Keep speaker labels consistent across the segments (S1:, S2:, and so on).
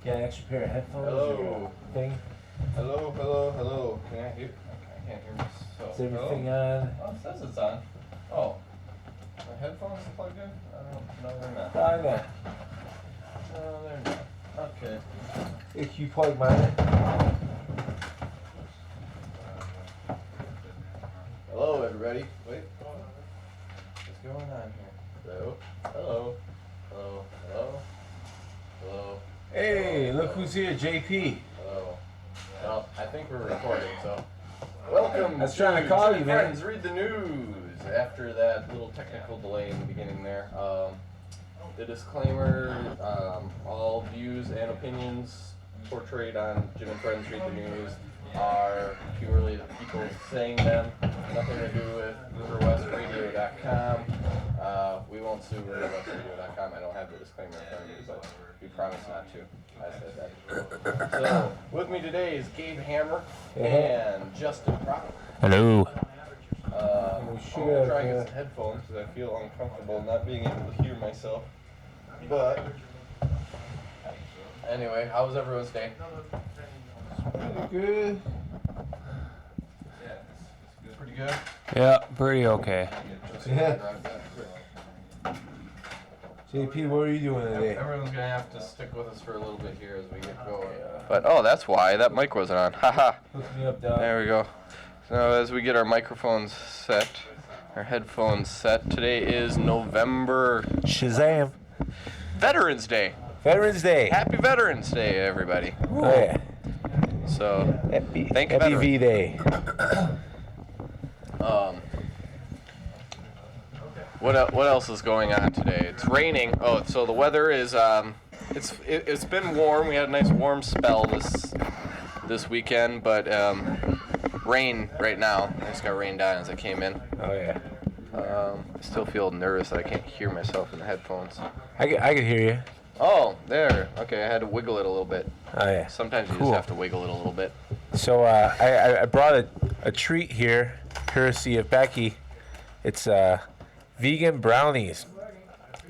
S1: Got an extra pair of headphones
S2: Hello.
S1: or thing?
S2: Hello. Can I hear? I can't hear myself.
S1: Is everything
S2: Hello?
S1: on?
S2: Oh, it says it's on. Oh. My headphones are plugged in? I don't know. They're not.
S1: On there.
S2: No, they're not. Okay.
S1: If you plug mine in.
S2: Hello, everybody. Wait. What's going on here? Hello.
S1: Hey, look who's here, JP.
S2: Hello. Well, I think we're recording, so. Welcome.
S1: I was trying to call you, man.
S2: Friends, read the news. After that little technical delay in the beginning there, the disclaimer: all views and opinions portrayed on Jim and Friends Read the News are purely the people saying them. Nothing to do with RiverWestRadio.com. We won't sue RiverWestRadio.com. I don't have the disclaimer in front of me, but we promise not to. I said that. So, with me today is Gabe Hammer and Justin Prop.
S3: Hello.
S2: I'm going to try and get some headphones because I feel uncomfortable not being able to hear myself. But, anyway, how was everyone's day?
S1: Pretty good.
S2: Pretty good?
S3: Yeah, pretty okay.
S1: Yeah. JP, what are you doing today?
S2: Everyone's going to have to stick with us for a little bit here as we get going. But, oh, that's why. That mic wasn't on. Haha.
S1: Hook me up, dog.
S2: There we go. So as we get our microphones set, our headphones set, today is November
S1: Shazam.
S2: Veterans Day.
S1: Veterans Day.
S2: Happy Veterans Day, everybody.
S1: Oh, yeah.
S2: So,
S1: Happy,
S2: thank you,
S1: Happy
S2: veteran.
S1: V-Day.
S2: What else is going on today? It's raining. Oh, so the weather is it's been warm. We had a nice warm spell this weekend, but rain right now. I just got rained on as I came in.
S1: Oh, yeah.
S2: I still feel nervous that I can't hear myself in the headphones.
S1: I can hear you.
S2: Oh, there. Okay, I had to wiggle it a little bit.
S1: Oh, yeah.
S2: Sometimes you
S3: Cool.
S2: just have to wiggle it a little bit.
S1: So I brought a treat here, courtesy of Becky. It's vegan brownies.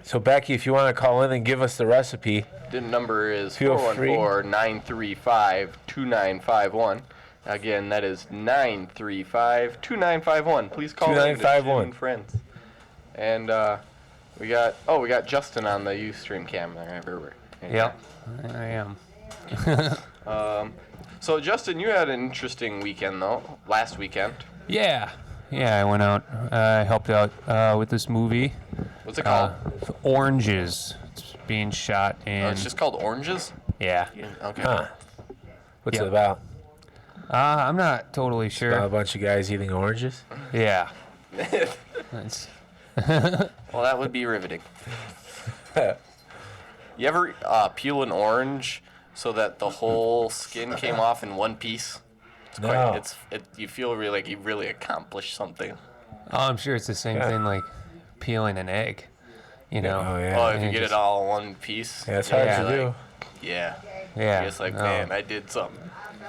S1: So Becky, if you want to call in and give us the recipe,
S2: The number is
S1: Feel free.
S2: 414-935-2951. Again, that is 935-2951. Please call in to
S1: 2951.
S2: Jim and Friends. And we got Justin on the Ustream cam there everywhere.
S3: Yep, I am.
S2: So Justin, you had an interesting weekend though. Last weekend.
S3: Yeah, I went out. I helped out with this movie.
S2: What's it called?
S3: Oranges. It's being shot in.
S2: Oh, it's just called Oranges.
S3: Yeah.
S2: Okay.
S1: huh? What's
S3: Yep.
S1: it about?
S3: I'm not totally
S1: About a
S3: sure.
S1: bunch of guys eating oranges?
S3: Yeah. It's,
S2: Well, that would be riveting. You ever peel an orange so that the whole skin came off in one piece?
S1: No.
S2: You feel really like you really accomplished something.
S3: I'm sure it's the same
S1: Yeah.
S3: thing like peeling an egg. You know.
S1: Oh, yeah.
S2: Oh, if you
S3: And
S2: get
S3: just-
S2: it all in one piece.
S1: Yeah, it's hard
S3: Yeah,
S1: to
S2: like,
S1: do.
S2: Yeah.
S3: Yeah.
S2: It's like,
S3: no.
S2: man, I did something.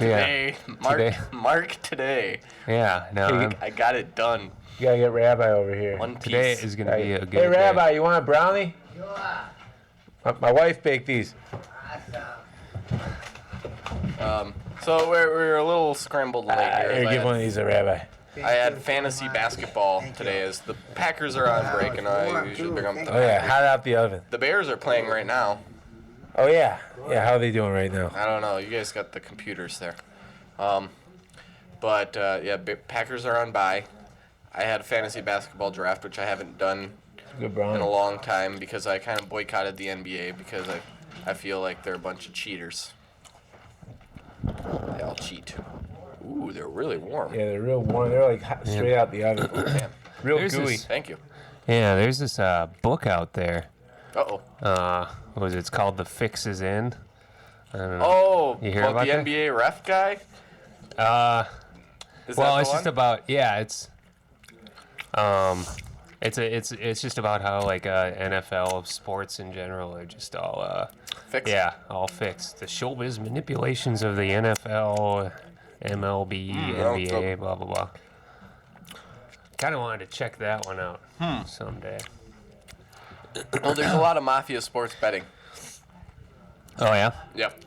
S3: Yeah.
S2: Today, Mark today.
S3: Yeah. No. I'm-
S2: I got it done.
S1: You gotta get Rabbi over here.
S2: One piece.
S3: Today is gonna be a good
S1: Hey,
S3: day.
S1: Rabbi, you want a brownie? My wife baked these.
S2: So we're a little scrambled late here.
S1: Here, give one of these to Rabbi.
S2: I had fantasy basketball today as the Packers are on break, and I usually bring up the
S1: Oh, yeah,
S2: Packers.
S1: hot out the oven.
S2: The Bears are playing right now.
S1: Oh, yeah. Yeah, how are they doing right now?
S2: I don't know. You guys got the computers there. Packers are on bye. I had a fantasy basketball draft, which I haven't done
S1: Good
S2: in a
S1: brownie.
S2: long time because I kind of boycotted the NBA because I feel like they're a bunch of cheaters. They all cheat. Ooh, they're really warm.
S1: Yeah, they're real warm. They're like hot, straight out the oven.
S2: Man,
S1: Real
S3: There's
S1: gooey.
S3: this-
S2: thank you.
S3: Yeah, there's this book out there.
S2: Uh-oh.
S3: What was it? It's called The Fix Is In. I don't know.
S2: Oh,
S3: You hear
S2: about
S3: about
S2: the
S3: that?
S2: NBA ref guy? Is
S3: Well,
S2: that
S3: it's
S2: the
S3: just
S2: one?
S3: about it's just about how like NFL sports in general are just all
S2: Fixed?
S3: all fixed. The showbiz manipulations of the NFL, MLB, NBA, blah blah blah. Kind of wanted to check that one out someday.
S2: Well, there's a lot of mafia sports betting.
S3: Oh yeah.
S2: Yep.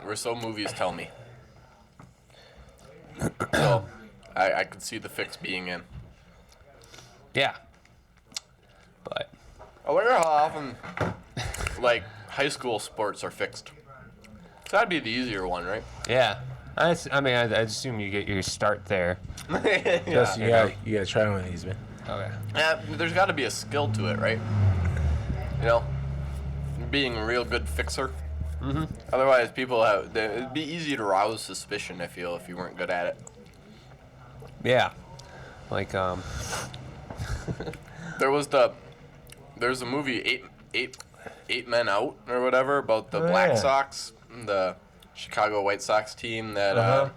S2: Or so movies tell me. So, I could see the fix being in.
S3: Yeah. But
S2: I wonder how often, like, high school sports are fixed. So that'd be the easier one, right?
S3: yeah, I assume you get your start there.
S1: Justin, you gotta try one of these, man.
S3: Okay.
S2: Yeah, there's got to be a skill to it, right? You know, being a real good fixer. Mm-hmm. Otherwise, it'd be easy to rouse suspicion, I feel, if you weren't good at it.
S3: Yeah. Like
S2: There's a movie, Eight Men Out, or whatever, about the Black Sox, the Chicago White Sox team that,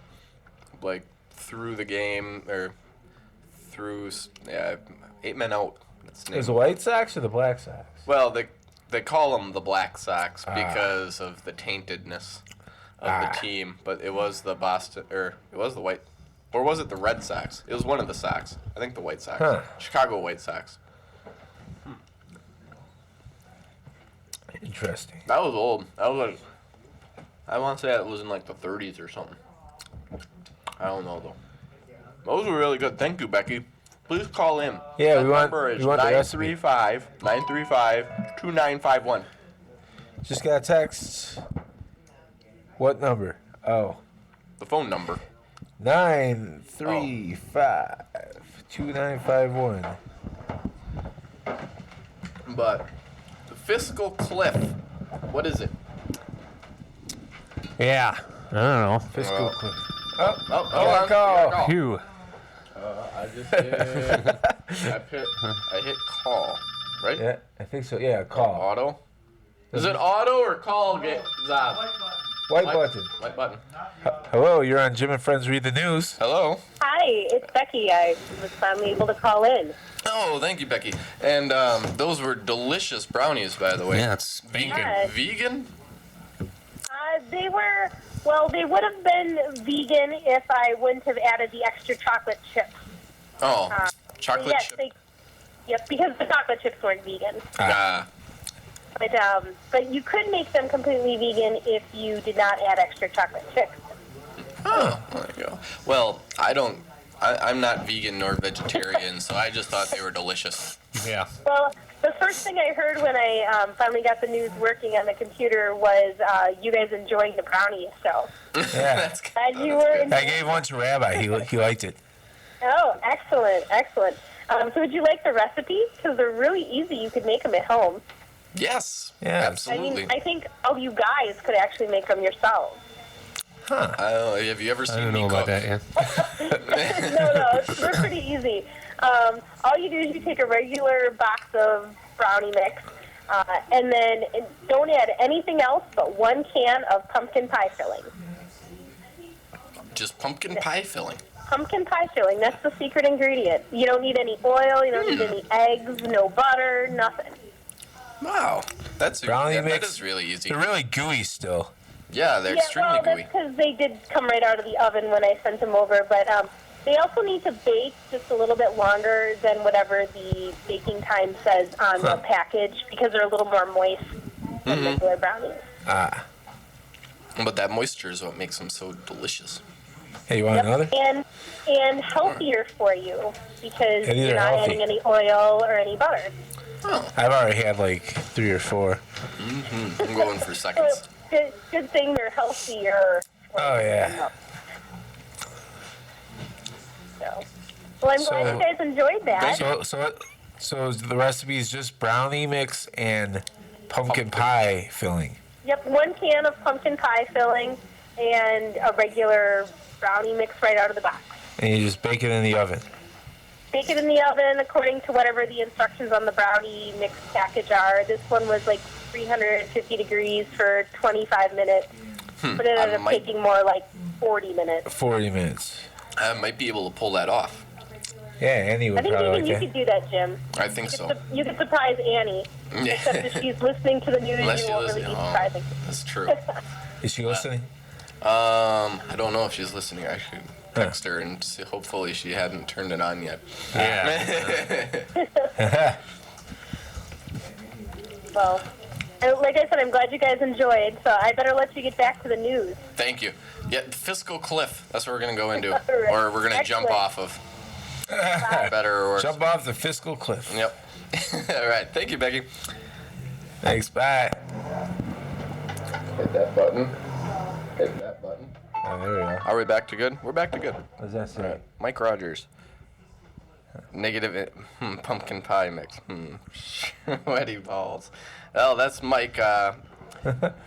S2: like, threw the game, or threw, 8 Men Out. That's the name.
S1: Is the White Sox or the Black Sox?
S2: Well, they call them the Black Sox because of the taintedness of the team, but it was the Boston, or it was the White, or was it the Red Sox? It was one of the Sox. I think the White Sox.
S1: Huh.
S2: Chicago White Sox.
S1: Interesting.
S2: That was old. That was like, I want to say it was in like the 30s or something. I don't know though. Those were really good. Thank you, Becky. Please call in.
S1: Yeah,
S2: That
S1: we want
S2: number is
S1: the recipe.
S2: 935-2951.
S1: Just got a text. What number? Oh.
S2: The phone number.
S1: 935-2951.
S2: But the fiscal cliff, what is it?
S3: yeah. I don't know.
S1: Fiscal cliff.
S2: Oh,
S1: got a
S2: hold on.
S1: call.
S3: Phew.
S2: I just hit. I hit call, right?
S1: Yeah, I think so. Yeah, call.
S2: Auto. Is it auto or call? Get Zab.
S1: White button.
S2: White button.
S1: Hello, you're on Jim and Friends Read the News.
S2: Hello.
S4: Hi, it's Becky. I was finally able to call in.
S2: Oh, thank you, Becky. And those were delicious brownies, by the way.
S3: Yeah, it's
S2: vegan.
S4: Yes.
S2: Vegan?
S4: They would have been vegan if I wouldn't have added the extra chocolate chips.
S2: Oh, chocolate
S4: yes,
S2: chip.
S4: Yes, because the chocolate chips weren't vegan.
S2: Ah.
S4: But you could make them completely vegan if you did not add extra chocolate chips.
S2: Oh, there you go. Well, I'm not vegan nor vegetarian, so I just thought they were delicious.
S3: yeah.
S4: Well, the first thing I heard when I finally got the news working on the computer was you guys enjoying the brownies. So,
S1: Yeah.
S2: That's good.
S4: and you
S2: Oh,
S4: were.
S2: that's good.
S1: I gave one to Rabbi. He liked it.
S4: Oh, excellent, excellent. So would you like the recipe? Because they're really easy. You could make them at home.
S2: Yes.
S1: Yeah.
S2: Absolutely.
S4: I think all you guys could actually make them yourselves.
S2: Have you ever
S3: I
S2: seen
S3: don't
S2: me
S3: know about
S2: cook?
S3: that. Yeah.
S4: No, they're pretty easy. All you do is you take a regular box of brownie mix, and then don't add anything else but 1 can of pumpkin pie filling.
S2: Just pumpkin pie filling.
S4: Pumpkin pie filling, that's the secret ingredient. You don't need any oil, you don't need any eggs, no butter, nothing.
S2: Wow. That
S1: Brownie mix.
S2: is really easy.
S1: They're really gooey still.
S2: Yeah, they're extremely
S4: well,
S2: gooey.
S4: that's because they did come right out of the oven when I sent them over, but they also need to bake just a little bit longer than whatever the baking time says on the package because they're a little more moist than regular brownies.
S2: But that moisture is what makes them so delicious.
S1: Hey, you want another?
S4: And healthier for you because
S1: And these
S4: you're
S1: are
S4: not
S1: healthy.
S4: adding any oil or any butter.
S2: Oh,
S1: I've already had like 3 or 4.
S2: I'm going for
S4: So
S2: seconds.
S4: good thing they're healthier.
S1: Oh, yeah.
S4: So, well, I'm glad you guys enjoyed that.
S1: So the recipe is just brownie mix and pumpkin pie filling.
S4: Yep, 1 can of pumpkin pie filling and a regular brownie mix right out of the box.
S1: And you just bake it in the oven.
S4: Bake it in the oven according to whatever the instructions on the brownie mix package are. This one was like 350 degrees for 25 minutes. But it ended up taking more like 40 minutes.
S1: 40 minutes.
S2: I might be able to pull that off.
S1: Yeah, Annie
S4: I
S1: would
S4: think
S1: probably
S4: even
S1: like
S4: you
S1: that.
S4: could do that, Jim.
S2: I think so.
S4: You could surprise Annie. Except if she's listening to the news,
S2: Unless
S4: you
S2: she
S4: won't really
S2: listens.
S4: be
S2: Oh,
S4: surprising.
S2: that's true.
S1: Is she listening?
S2: I don't know if she's listening. I should text her and see, hopefully she hadn't turned it on yet.
S3: Yeah.
S4: Well, And like I said, I'm glad you guys enjoyed, so I better let you get back to the news.
S2: Thank you. Yeah, the fiscal cliff. That's what we're going to go into.
S4: Right.
S2: Or we're going to jump
S4: Excellent.
S2: off of. Better or worse.
S1: Jump off the fiscal cliff.
S2: Yep. All right. Thank you, Becky.
S1: Thanks. Bye.
S2: Hit that button. Hit that button.
S1: Oh, there we go.
S2: Are we back to good? We're back to good.
S1: What does that say?
S2: Mike Rogers. Negative pumpkin pie mix. Sweaty balls. Well, that's Mike,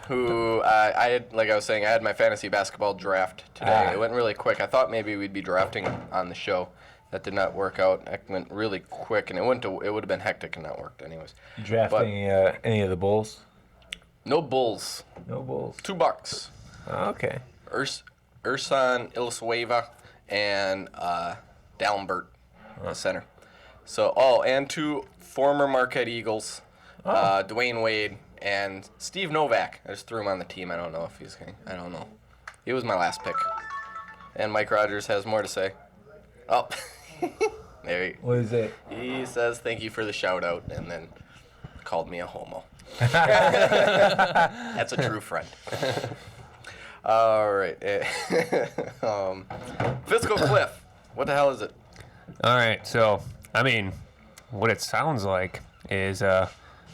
S2: who I had, like I was saying, I had my fantasy basketball draft today. It went really quick. I thought maybe we'd be drafting on the show. That did not work out. It went really quick, and it would have been hectic and not worked anyways.
S1: You drafting any of the Bulls?
S2: No Bulls.
S1: No Bulls.
S2: $2.
S1: Oh, okay.
S2: Ursan Ilisueva and Dalembert, the center. So, and 2 former Marquette Eagles, Dwayne Wade and Steve Novak. I just threw him on the team. I don't know if he's going. I don't know. He was my last pick. And Mike Rogers has more to say. Oh, there he.
S1: What is it?
S2: He says thank you for the shout out, and then called me a homo. That's a true friend. All right. Fiscal cliff. What the hell is it?
S3: All right, so I mean, what it sounds like is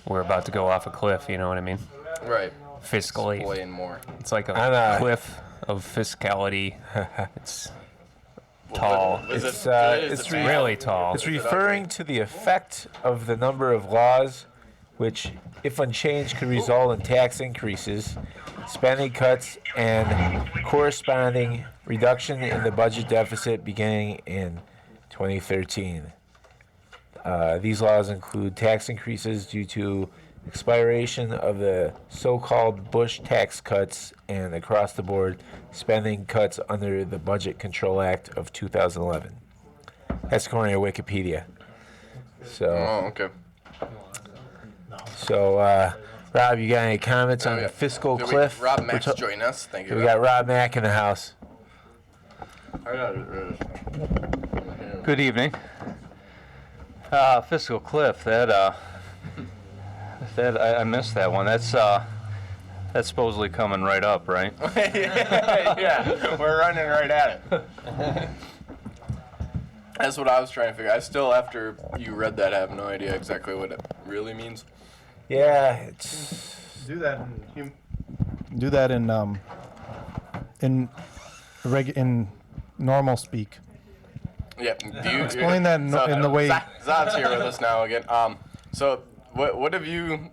S3: we're about to go off a cliff. You know what I mean?
S2: Right.
S3: Fiscally,
S2: Explain more.
S3: it's like
S1: I
S3: a
S1: know.
S3: cliff of fiscality. It's tall.
S2: Is
S1: It's,
S2: it good? Is
S1: it's
S2: it bad?
S3: really tall.
S1: It's referring to the effect of the number of laws which, if unchanged, could result in tax increases, spending cuts, and corresponding reduction in the budget deficit beginning in 2013. These laws include tax increases due to expiration of the so-called Bush tax cuts and across-the-board spending cuts under the Budget Control Act of 2011. That's according to Wikipedia.
S2: Oh, okay.
S1: So, Rob, you got any comments on the fiscal
S2: Did
S1: cliff?
S2: Rob
S1: We're
S2: Max
S1: to-
S2: join us. Thank you.
S1: We got Rob Mack in the house.
S5: Good evening. Fiscal cliff. That I missed that one. That's supposedly coming right up, right?
S2: Yeah, we're running right at it. That's what I was trying to figure. I still, after you read that, have no idea exactly what it really means.
S1: Yeah, it's
S6: Do that in normal speak.
S2: Yeah. Do you
S6: Explain that in the way-
S2: Zod's here with us now again. So what have you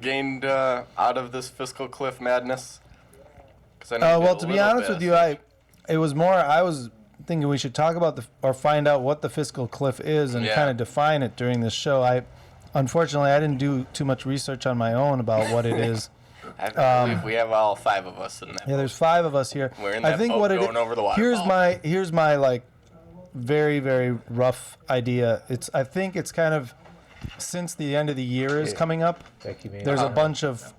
S2: gained out of this fiscal cliff madness? 'Cause I know you did
S6: Well,
S2: a
S6: to be
S2: little
S6: honest
S2: bit.
S6: with you, I was thinking we should talk about or find out what the fiscal cliff is and
S2: Yeah.
S6: kind of define it during this show. Unfortunately, I didn't do too much research on my own about what it is.
S2: I believe we have all 5 of us in that.
S6: Yeah, there's 5 of us here.
S2: We're in
S6: I
S2: that
S6: think
S2: boat
S6: what it
S2: going over the waterfall.
S6: here's my like very very rough idea. I think it's kind of since the end of the year is coming up.
S1: Becky, man.
S6: There's a bunch of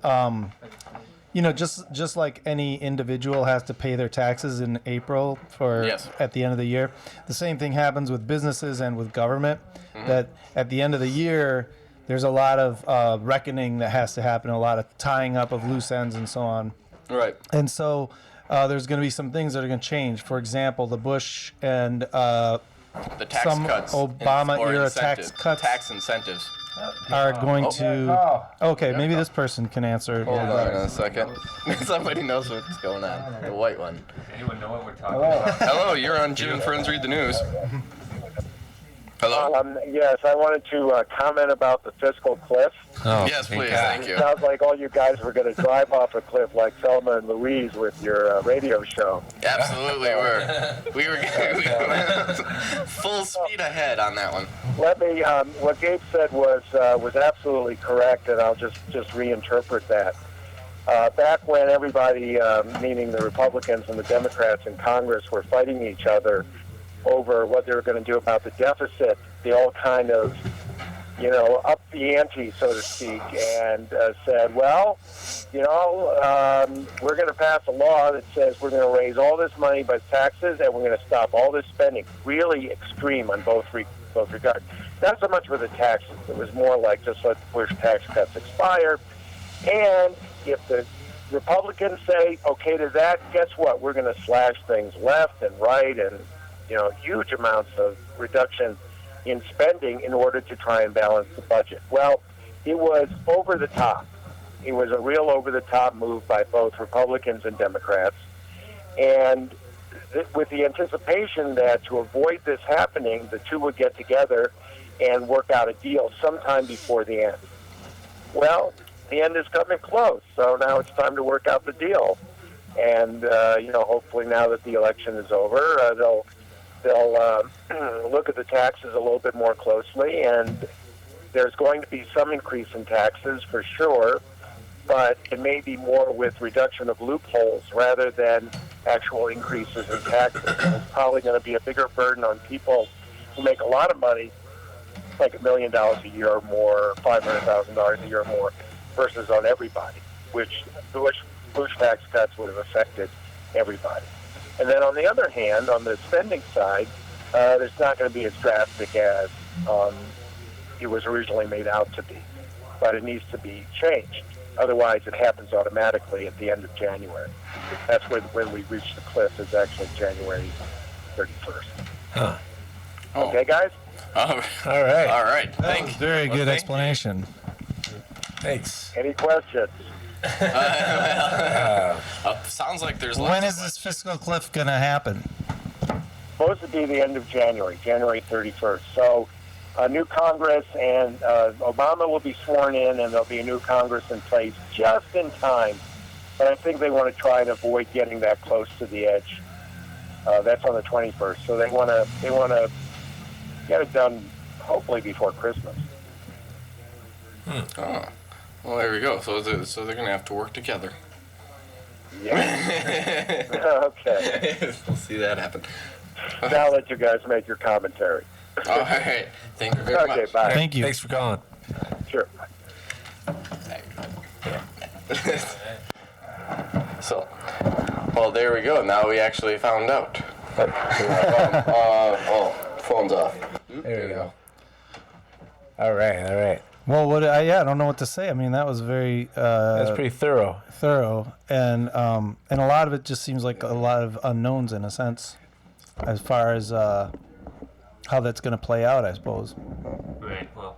S6: just like any individual has to pay their taxes in April for
S2: Yes.
S6: at the end of the year. The same thing happens with businesses and with government. That at the end of the year, there's a lot of reckoning that has to happen, a lot of tying up of loose ends and so on.
S2: Right.
S6: And so there's going to be some things that are going to change. For example, the Bush and
S2: The tax
S6: some
S2: cuts.
S6: Obama-era
S2: or
S6: tax
S2: incentives.
S6: cuts.
S2: Tax incentives.
S6: are going to. Okay, maybe this person can answer.
S2: Hold on a second. Somebody knows what's going on. The white one.
S3: Anyone know what we're talking about?
S2: Hello, you're on Jim and Friends Read the News. Hello?
S7: Yes, I wanted to comment about the fiscal cliff.
S3: Oh,
S2: Yes,
S3: thank
S2: please.
S3: God.
S2: Thank you.
S7: Sounds like all you guys were going to drive off a cliff like Thelma and Louise with your radio show.
S2: Absolutely, we were full speed ahead on that one.
S7: Let me. What Gabe said was absolutely correct, and I'll just reinterpret that. Back when everybody, meaning the Republicans and the Democrats in Congress, were fighting each other over what they were going to do about the deficit, they all kind of, upped the ante, so to speak, and said, well, we're going to pass a law that says we're going to raise all this money by taxes and we're going to stop all this spending. Really extreme on both regards. Not so much with the taxes. It was more like just let Bush tax cuts expire And if the Republicans say okay to that, guess what? We're going to slash things left and right, and huge amounts of reduction in spending in order to try and balance the budget. Well, it was over the top. It was a real over-the-top move by both Republicans and Democrats, and with the anticipation that to avoid this happening, the two would get together and work out a deal sometime before the end. Well, the end is coming close, so now it's time to work out the deal. And hopefully now that the election is over, they'll look at the taxes a little bit more closely, and there's going to be some increase in taxes for sure, but it may be more with reduction of loopholes rather than actual increases in taxes. And it's probably going to be a bigger burden on people who make a lot of money, like $1 million a year or more, $500,000 a year or more, versus on everybody, which Bush tax cuts would have affected everybody. And then on the other hand, on the spending side, it's not going to be as drastic as it was originally made out to be, but it needs to be changed. Otherwise, it happens automatically at the end of January. That's when we reach the cliff, is actually January 31st.
S1: Huh.
S7: Okay, guys?
S1: All right.
S8: All right.
S6: That was very good explanation.
S1: Thanks.
S7: Any questions?
S8: Sounds like there's
S6: When
S8: lots
S6: is this fiscal cliff going to happen?
S7: Supposed to be the end of January 31st. So a new Congress, and Obama will be sworn in, and there'll be a new Congress in place just in time. But I think they want to try and avoid getting that close to the edge. That's on the 21st. So they want to get it done hopefully before Christmas.
S8: Oh. Well, there we go. So they're going to have to work together.
S7: Yeah. Okay.
S8: We'll see that happen.
S7: Now I'll let you guys make your commentary.
S8: All right. Thank you very
S7: Okay,
S8: much.
S7: bye.
S6: Thank you.
S1: Thanks for calling.
S7: Sure.
S8: So, well, there we go. Now we actually found out. Phone's off.
S1: There we go. All right.
S6: Well, I don't know what to say. I mean, that was very
S1: That's pretty thorough.
S6: thorough, and a lot of it just seems like a lot of unknowns in a sense, as far as how that's going to play out, I suppose.
S3: Right. Well,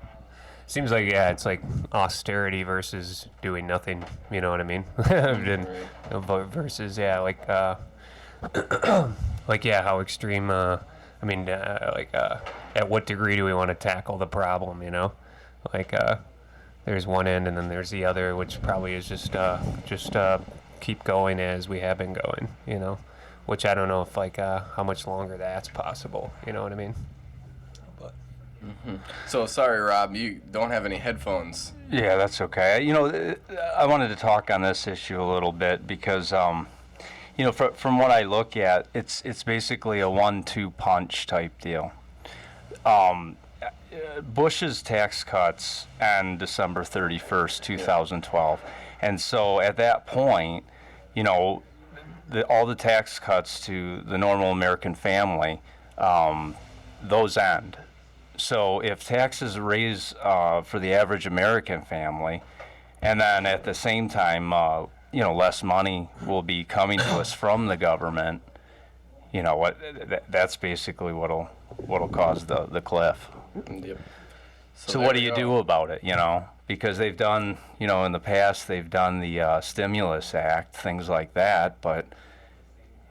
S3: seems like it's like austerity versus doing nothing. You know what I mean? Versus like how extreme. At what degree do we want to tackle the problem? You know, there's one end and then there's the other, which probably is just keep going as we have been going. You know, which I don't know if how much longer that's possible. You know what I mean?
S8: So, sorry, Rob, you don't have any headphones.
S5: Yeah, that's okay. I wanted to talk on this issue a little bit because, from what I look at, it's basically a 1-2 punch type deal. Bush's tax cuts end December 31st, 2012. And so at that point, all the tax cuts to the normal American family, those end. So if taxes raise for the average American family, and then at the same time, less money will be coming to us from the government, that's basically what'll cause the cliff.
S8: Yep.
S5: So what do you do about it, Because they've done, in the past, they've done the Stimulus Act, things like that, but,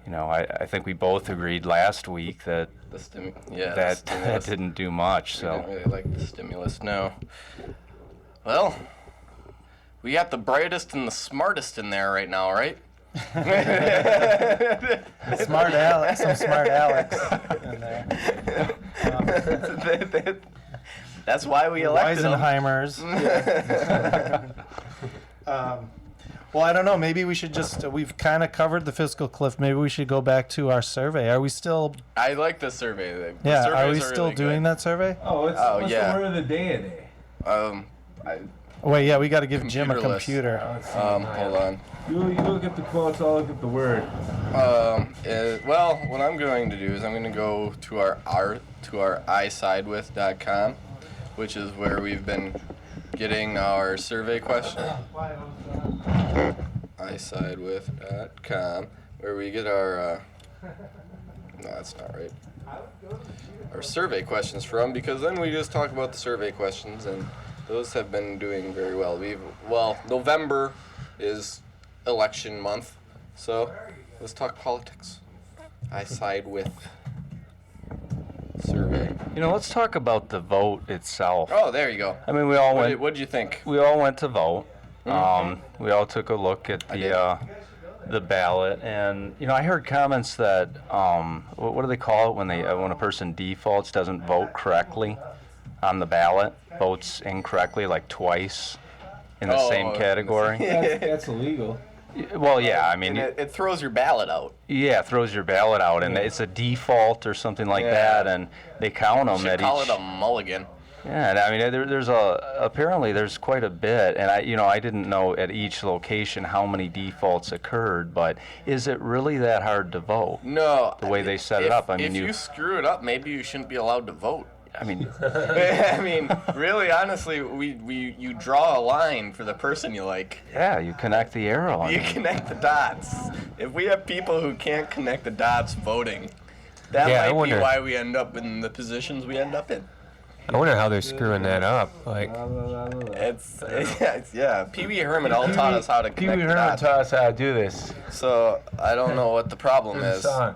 S5: I think we both agreed last week that that didn't do much. So
S8: I didn't really like the stimulus, no. Well, we got the brightest and the smartest in there right now, right?
S6: Smart Alex, some smart Alex in there.
S8: That's why we elected them.
S6: Weisenheimers. Well, I don't know. Maybe we should we've kind of covered the fiscal cliff. Maybe we should go back to our survey. Are we still?
S8: I like the survey.
S6: Are we still doing that survey?
S1: What's
S8: yeah.
S1: the word of the day today?
S6: Wait, yeah, we got to give Jim a
S8: Computerless.
S1: Oh,
S6: computer.
S1: let's see.
S8: Hold on.
S1: You look at the quotes, I'll look at the word.
S8: Well, what I'm going to do is I'm going to go to our isidewith.com, which is where we've been getting our survey question. isidewith.com, where we get our, no, that's not right. Our survey questions from, because then we just talk about the survey questions, and those have been doing very well. November is election month, so let's talk politics. I side with survey.
S5: Let's talk about the vote itself.
S8: Oh, there you go.
S5: I mean, we all went.
S8: What did you think?
S5: We all went to vote. We all took a look at the ballot, and I heard comments that what do they call it when a person defaults, doesn't vote correctly on the ballot, votes incorrectly like twice in the same category.
S1: That's illegal.
S5: Well, yeah, I mean,
S8: And it throws your ballot out.
S5: yeah, it throws your ballot out, and it's a default or something like
S8: Yeah.
S5: that, and they count them
S8: Should
S5: at
S8: call
S5: each.
S8: it a mulligan.
S5: Yeah, and I mean, apparently there's quite a bit, and I didn't know at each location how many defaults occurred, but is it really that hard to vote?
S8: No.
S5: The way they set it up, I mean,
S8: if you screw it up, maybe you shouldn't be allowed to vote.
S5: I mean,
S8: I mean, really, honestly, you draw a line for the person you like.
S5: yeah, you connect the arrow. I
S8: You
S5: mean,
S8: connect the dots. If we have people who can't connect the dots voting, that
S3: Yeah, I
S8: might be
S3: wonder-
S8: why we end up in the positions we end up in.
S3: I wonder how they're screwing that up. Like,
S8: Yeah. Pee Wee Herman all taught us how to
S1: Pee
S8: connect
S1: Wee
S8: the
S1: Herman
S8: dots.
S1: taught us how to do this.
S8: So I don't know what the problem
S1: There's a
S8: is.
S1: song.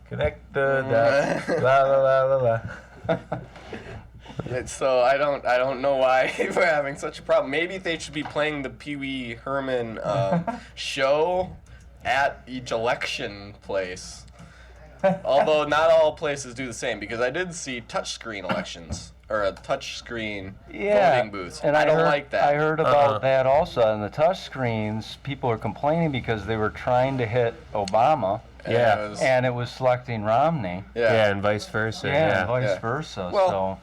S1: Connect the dots. La la la la la.
S8: So I don't know why we're having such a problem. Maybe they should be playing the Pee Wee Herman show at each election place. Although not all places do the same, because I did see touchscreen elections or a touchscreen voting booths.
S5: and
S8: I don't
S5: heard,
S8: like that.
S5: I heard about that also. On the touch screens, people are complaining because they were trying to hit Obama,
S8: And
S3: Yeah.
S8: it was-
S5: and it was selecting Romney.
S3: yeah, and vice versa.
S5: Yeah,
S3: Yeah.
S5: and vice
S8: Yeah.
S5: versa.
S8: Well,
S5: so.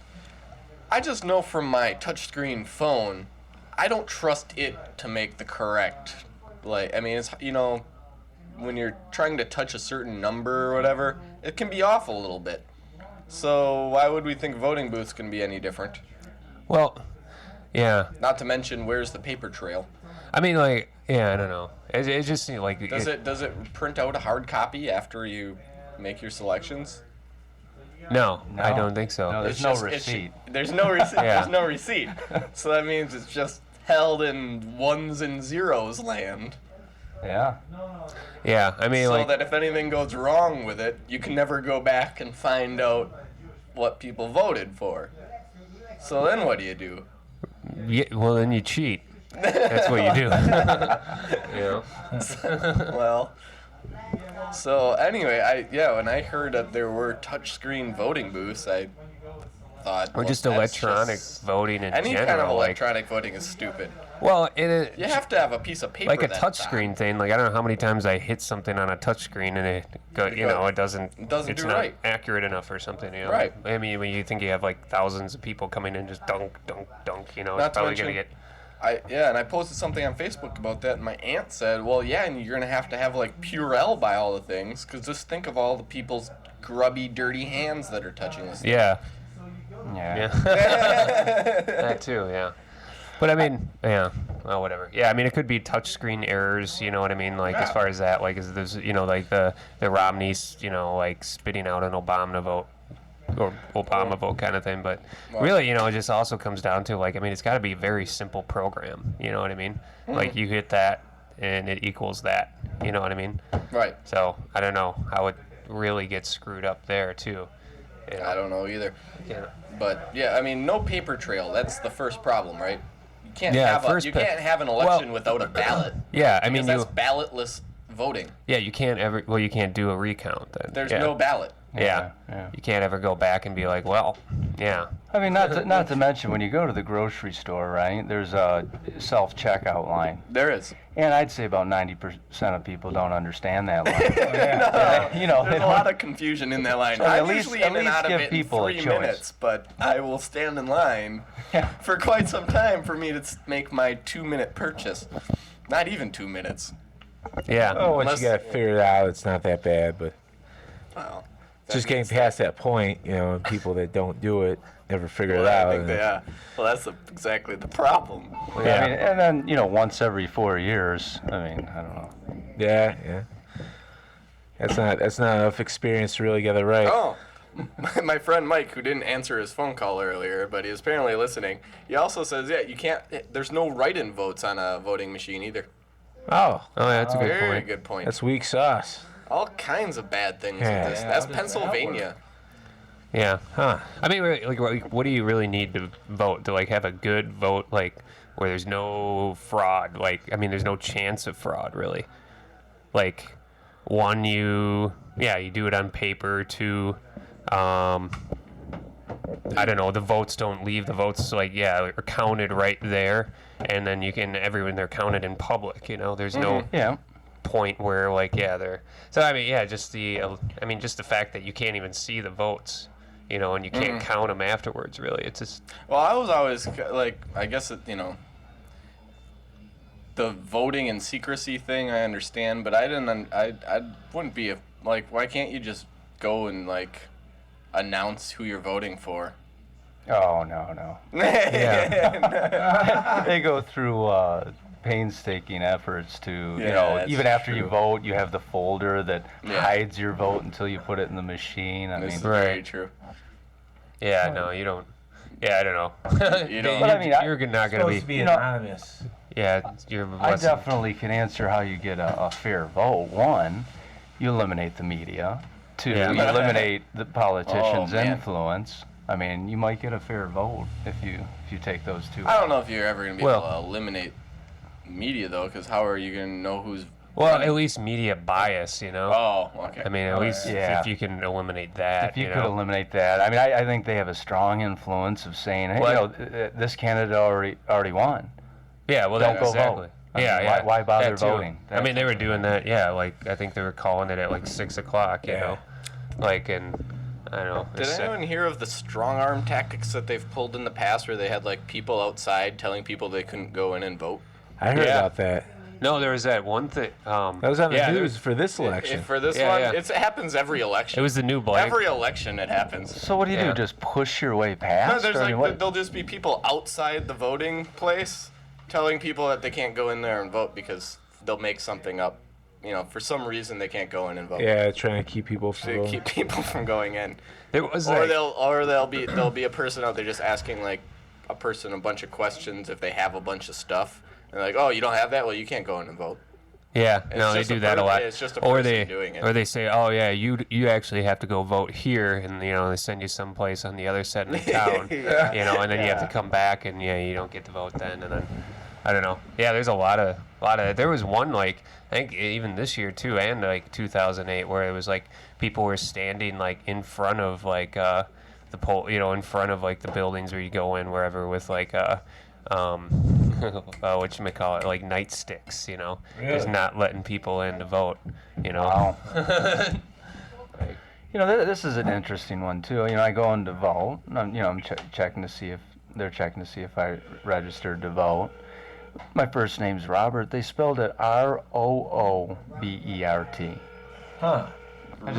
S8: I just know from my touchscreen phone, I don't trust it to make the correct. It's when you're trying to touch a certain number or whatever, it can be off a little bit. So why would we think voting booths can be any different?
S3: Well, yeah.
S8: Not to mention, where's the paper trail?
S3: I mean, like, yeah, I don't know. It just seems like
S8: Does it print out a hard copy after you make your selections?
S3: No, I
S5: No.
S3: don't think so.
S5: No, there's
S8: It's
S5: no
S8: just- it's-
S5: receipt.
S8: There's no receipt.
S3: Yeah.
S8: There's no receipt. So that means it's just held in ones and zeros land.
S5: Yeah.
S3: Yeah, I mean,
S8: So
S3: like,
S8: that if anything goes wrong with it, you can never go back and find out what people voted for. So then what do you do?
S3: yeah, well, then you cheat. That's what you do. You know?
S8: Well, so anyway, when I heard that there were touchscreen voting booths, I thought,
S3: Or
S8: well,
S3: just
S8: that's
S3: electronic
S8: just-
S3: voting in
S8: Any
S3: general.
S8: kind of
S3: like,
S8: electronic voting is stupid.
S3: well, it
S8: You have to have a piece of paper.
S3: like a
S8: that
S3: touchscreen thing. Like, I don't know how many times I hit something on a touchscreen and it
S8: It
S3: doesn't.
S8: it doesn't
S3: it's
S8: do
S3: not
S8: right.
S3: accurate enough or something. You know?
S8: Right.
S3: I mean, when you think you have like thousands of people coming in, just dunk, dunk, dunk.
S8: Not
S3: It's
S8: to
S3: probably gonna
S8: mention-
S3: get.
S8: And I posted something on Facebook about that, and my aunt said, well, yeah, and you're going to have like Purell by all the things, because just think of all the people's grubby, dirty hands that are touching this.
S3: Yeah.
S5: Yeah.
S3: Yeah. That too. Yeah. But I mean, yeah. Well, whatever. Yeah, I mean, it could be touchscreen errors. You know what I mean? Like as
S8: Yeah.
S3: far as that, like, is there's like the Romney's, like spitting out an Obama vote. Or Obama vote kind of thing, but really, it just also comes down to like, I mean, it's got to be a very simple program. You know what I mean? Like you hit that, and it equals that. You know what I mean?
S8: Right.
S3: So I don't know how it really gets screwed up there too. You know?
S8: I don't know either.
S3: Yeah.
S8: But yeah, I mean, no paper trail. That's the first problem, right? You can't
S3: Yeah,
S8: have you can't have an election without a ballot.
S3: Yeah, I mean,
S8: Because that's ballotless voting.
S3: Yeah, you can't ever. Well, you can't do a recount then.
S8: There's
S3: yeah.
S8: no ballot.
S3: Yeah.
S5: Yeah.
S3: You can't ever go back and be like, well, yeah.
S5: I mean, not to mention when you go to the grocery store, right? There's a self-checkout line,
S8: There is.
S5: and I'd say about 90% of people don't understand that line. They
S8: There's a
S5: don't-
S8: lot of confusion in that line.
S5: So at
S8: I'm
S5: least-
S8: usually
S5: at
S8: in and
S5: least
S8: out of
S5: give
S8: it in
S5: people a
S8: 3
S5: choice.
S8: minutes, but I will stand in line
S5: Yeah.
S8: for quite some time for me to make my 2-minute purchase. Not even 2 minutes.
S3: Yeah.
S1: Oh, once
S8: Unless-
S1: you got it figured out, it's not that bad. But
S8: Well,
S1: just getting past that point, and people that don't do it never figure it
S8: Well,
S1: out.
S8: I think well, that's exactly the problem.
S5: I mean, and then once every 4 years. I mean, I don't know.
S1: Yeah. That's not enough experience to really get it right.
S8: Oh, my friend Mike, who didn't answer his phone call earlier, but he is apparently listening. He also says, you can't. There's no write-in votes on a voting machine either.
S1: Oh,
S3: that's a good
S8: Very
S3: point.
S8: good point.
S1: that's weak sauce.
S8: All kinds of bad things
S1: Yeah.
S8: with this. That's Pennsylvania.
S3: Yeah.
S1: Huh.
S3: I mean, what do you really need to vote? To have a good vote, where there's no fraud? There's no chance of fraud, really. One, you do it on paper. Two, I don't know, the votes don't leave. The votes, are counted right there, and then they're counted in public. There's no point where they're. So just the fact that you can't even see the votes. And you can't count them afterwards. Really, it's just.
S8: Well, I was always I guess the voting and secrecy thing I understand, but I wouldn't be why can't you just go and announce who you're voting for?
S5: Oh no. They go through painstaking efforts to,
S8: that's
S5: even after you
S8: true.
S5: vote, you have the folder that hides your vote until you put it in the machine.
S8: This is very true.
S3: Yeah, no, you don't. Yeah, I don't know.
S8: You don't.
S5: But I mean,
S3: you're not going
S1: Supposed to be
S5: you know-
S1: anonymous.
S3: Yeah, you're.
S5: I
S3: less than-
S5: definitely can answer how you get a fair vote. One, you eliminate the media. Two,
S3: Yeah.
S5: you eliminate the politicians'
S8: man.
S5: influence. I mean, you might get a fair vote if you take those two.
S8: I don't know if you're ever gonna be
S3: Well-
S8: able to eliminate media though, because how are you gonna know who's?
S3: Well,
S8: running?
S3: at least media bias,
S8: Oh, okay.
S3: I mean, at least
S5: Yeah.
S3: if you can eliminate that,
S5: If you could eliminate that, I mean, I think they have a strong influence of saying, hey,
S3: Well,
S5: this candidate already won.
S3: Yeah, well,
S5: Don't go
S3: exactly.
S5: vote. I mean,
S3: Yeah.
S5: why bother
S3: That too.
S5: voting?
S3: I mean, they were doing that. Yeah, I think they were calling it at 6 o'clock. You know, and I don't know.
S8: Did
S3: it's,
S8: anyone hear of the strong arm tactics that they've pulled in the past, where they had people outside telling people they couldn't go in and vote?
S1: I heard
S3: Yeah.
S1: about that.
S3: No, there was that one thing.
S1: That was on the
S3: yeah,
S1: news for this election.
S8: For this
S3: Yeah,
S8: one,
S3: yeah.
S8: it happens every election.
S3: It was the new blank.
S8: Every election it happens.
S5: So what do you
S3: Yeah.
S5: do? Just push your way
S8: No,
S5: past?
S8: there's
S5: Or, I mean, what-
S8: there'll just be people outside the voting place telling people that they can't go in there and vote because they'll make something up. For some reason they can't go in and vote.
S1: Yeah, trying to keep people from
S8: To
S1: voting.
S8: keep people from going in.
S3: There was
S8: Or
S3: like,
S8: there'll be a person out there just asking a person a bunch of questions if they have a bunch of stuff. And oh, you don't have that? Well, you can't go in and vote.
S3: yeah, no, they
S8: just a
S3: do that a lot.
S8: it's just a
S3: or
S8: person
S3: they
S8: doing it.
S3: or they say, oh yeah, you actually have to go vote here, and they send you someplace on the other side of the town, and then you have to come back, and you don't get to vote then, and then I don't know. Yeah, there's a lot of. There was one I think even this year too, and 2008, where it was people were standing in front of the poll, in front of the buildings where you go in wherever with whatchamacallit, nightsticks, just not letting people in to vote,
S5: Wow. This is an interesting one too. I go in to vote. And I'm checking to see if they're checking to see if I registered to vote. My first name's Robert. They spelled it Roobert.
S1: Huh.
S5: I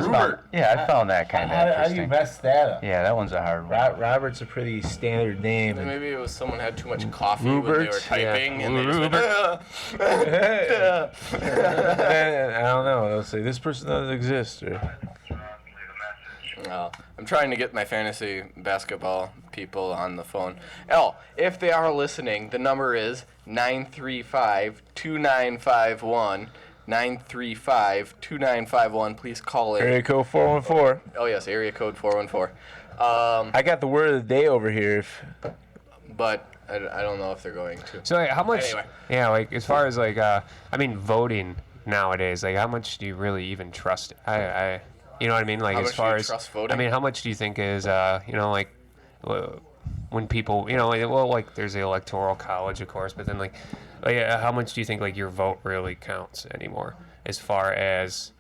S5: found that kind of
S1: How you
S5: interesting.
S1: messed that up?
S5: Yeah, that one's a hard one.
S1: Robert's a pretty standard name.
S8: Maybe it was someone had too much coffee when they were
S1: Rupert?
S8: typing,
S3: Yeah.
S8: and they just went,
S1: I don't know. They'll say this person doesn't exist. Or
S8: I'm trying to get my fantasy basketball people on the phone. If they are listening, the number is 935-2951. 935-2951. Please call in.
S1: area code 414.
S8: Oh yes, area code 414.
S1: I got the word of the day over here.
S8: But I don't know if they're going to.
S3: So how much?
S8: Anyway.
S3: Yeah, as far as voting nowadays, how much do you really even trust it? I you know what I mean?
S8: How
S3: As
S8: much do
S3: far
S8: you
S3: as
S8: trust voting?
S3: I mean, how much do you think is when people there's the electoral college, of course, but then how much do you think your vote really counts anymore? As far as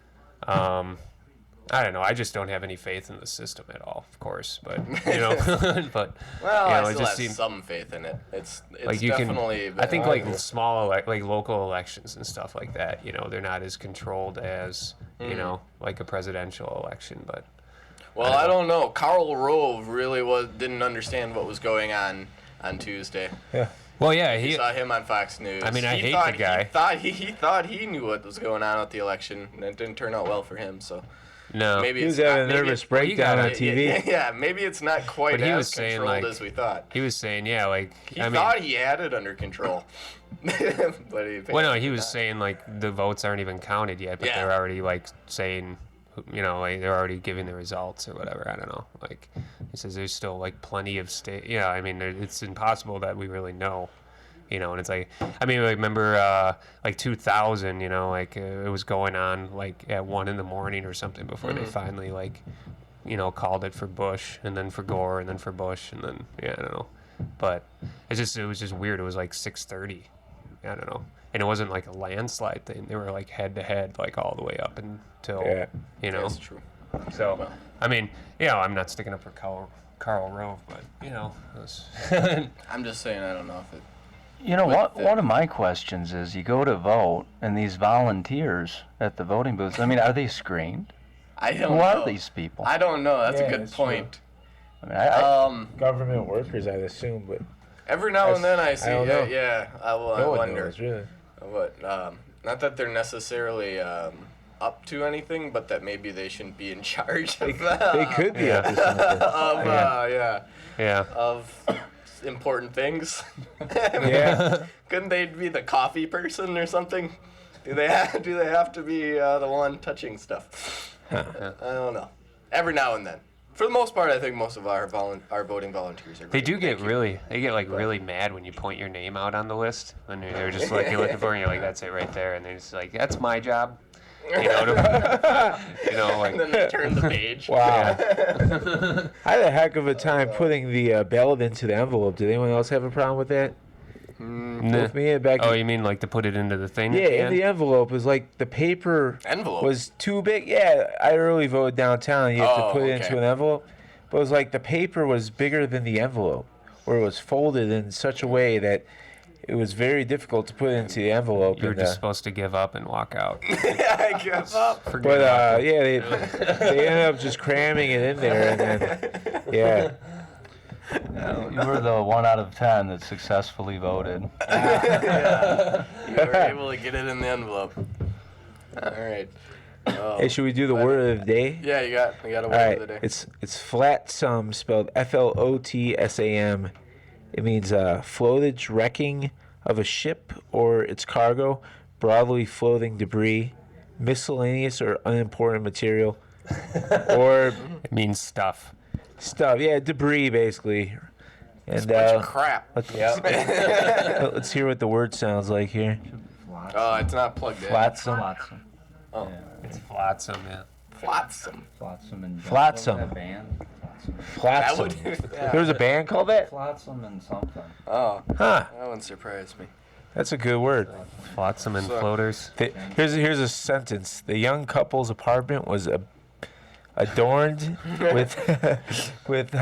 S3: I don't know. I just don't have any faith in the system at all, of course. But but
S8: Well, I
S3: it
S8: still
S3: just
S8: have
S3: seems
S8: some faith in it. It's
S3: you
S8: definitely.
S3: can. I think small local elections and stuff like that. They're not as controlled as a presidential election. But
S8: Well, I don't know. Karl Rove really didn't understand what was going on Tuesday.
S1: Yeah.
S3: Well, yeah,
S8: You saw him on Fox News.
S3: I mean, I hate the guy.
S8: He thought he knew what was going on with the election, and it didn't turn out well for him. So
S3: no.
S8: maybe
S1: He was
S8: it's not,
S1: having a
S8: maybe
S1: nervous
S8: it-
S1: breakdown on
S3: Yeah,
S1: TV.
S8: Yeah, maybe it's not quite
S3: But he
S8: as
S3: was saying,
S8: controlled
S3: like-
S8: as we thought.
S3: He was saying, yeah, like
S8: He
S3: I mean,
S8: thought he had it under control. But
S3: well, no, he was saying like the votes aren't even counted yet, but
S8: Yeah.
S3: they're already like saying, you know, like they're already giving the results or whatever. I don't know. Like he says, there's still like plenty of state. Yeah, I mean, it's impossible that we really know. You know, and it's like, I mean, I remember like 2000, you know, like it was going on like at 1 in the morning or something before they finally like, you know, called it for Bush and then for Gore and then for Bush and then, yeah, I don't know. But it was just weird. It was like 6:30. I don't know. And it wasn't like a landslide thing. They were like head to head, like all the way up until,
S1: Yeah.
S3: you know.
S8: That's true.
S3: So, I mean, you know, I'm not sticking up for Karl Rove, but, you know, it was
S8: I'm just saying I don't know if it.
S5: You know,
S8: But
S5: one of my questions is, you go to vote, and these volunteers at the voting booths, I mean, are they screened?
S8: I don't
S5: Who
S8: know.
S5: are these people?
S8: I don't know. That's
S1: Yeah,
S8: a good
S1: that's true.
S8: point.
S5: I mean,
S1: Government workers, I'd assume, but
S8: Every now and then I see.
S1: don't know.
S8: Yeah, I
S1: no one
S8: wonder.
S1: knows, really.
S8: What? Not that they're necessarily up to anything, but that maybe they shouldn't be in charge of
S1: They could be up to something.
S3: yeah.
S8: of important things.
S1: Yeah.
S8: Couldn't they be the coffee person or something? Do they have to be the one touching stuff? I don't know. Every now and then. For the most part, I think most of our voting volunteers are.
S3: They
S8: great.
S3: do get
S8: Thank you.
S3: really mad when you point your name out on the list. When they're just like, you're looking for, and you're like, that's it right there. And they're just like, that's my job. You know, you know, like,
S8: And then they turn the page.
S1: Wow. I had a heck of a time putting the ballot into the envelope. Did anyone else have a problem with that?
S3: nah.
S1: With me back.
S3: Oh, you mean like to put it into the thing?
S1: yeah,
S3: at the
S1: in
S3: end?
S1: the envelope was like the paper
S8: Envelope?
S1: was too big. Yeah, I early voted downtown. You have to
S8: Oh,
S1: put it
S8: okay.
S1: into an envelope, but it was like the paper was bigger than the envelope, or it was folded in such a way that it was very difficult to put into the envelope.
S3: You were
S1: and,
S3: just supposed to give up and walk out.
S8: I give up.
S3: Forget
S1: but
S3: about it.
S1: yeah, they ended up just cramming it in there, and then yeah.
S5: you were the 1 out of 10 that successfully voted.
S8: You were able to get it in the envelope. All right.
S1: Hey, should we do the word of the day?
S8: Yeah, you got a
S1: All
S8: word
S1: right,
S8: of the day.
S1: it's flotsam, spelled Flotsam. It means floatage, wrecking of a ship or its cargo, broadly floating debris, miscellaneous or unimportant material, or
S3: It means stuff.
S1: stuff. Yeah, debris basically. And
S8: Bunch of crap.
S1: let's hear what the word sounds like here.
S8: Oh, it's not plugged in.
S1: Flotsam.
S5: Flotsam.
S8: Oh.
S3: It's flotsam, yeah.
S8: Flotsam.
S5: Flotsam and
S1: Flotsam.
S5: That band?
S8: That
S1: Flotsam.
S8: would. Yeah.
S1: There was a band called that?
S5: Flotsam and something.
S8: Oh,
S1: Huh.
S8: that wouldn't surprise me.
S1: That's a good word.
S3: Flotsam and
S8: So-
S3: floaters.
S1: Here's a sentence. The young couple's apartment was adorned with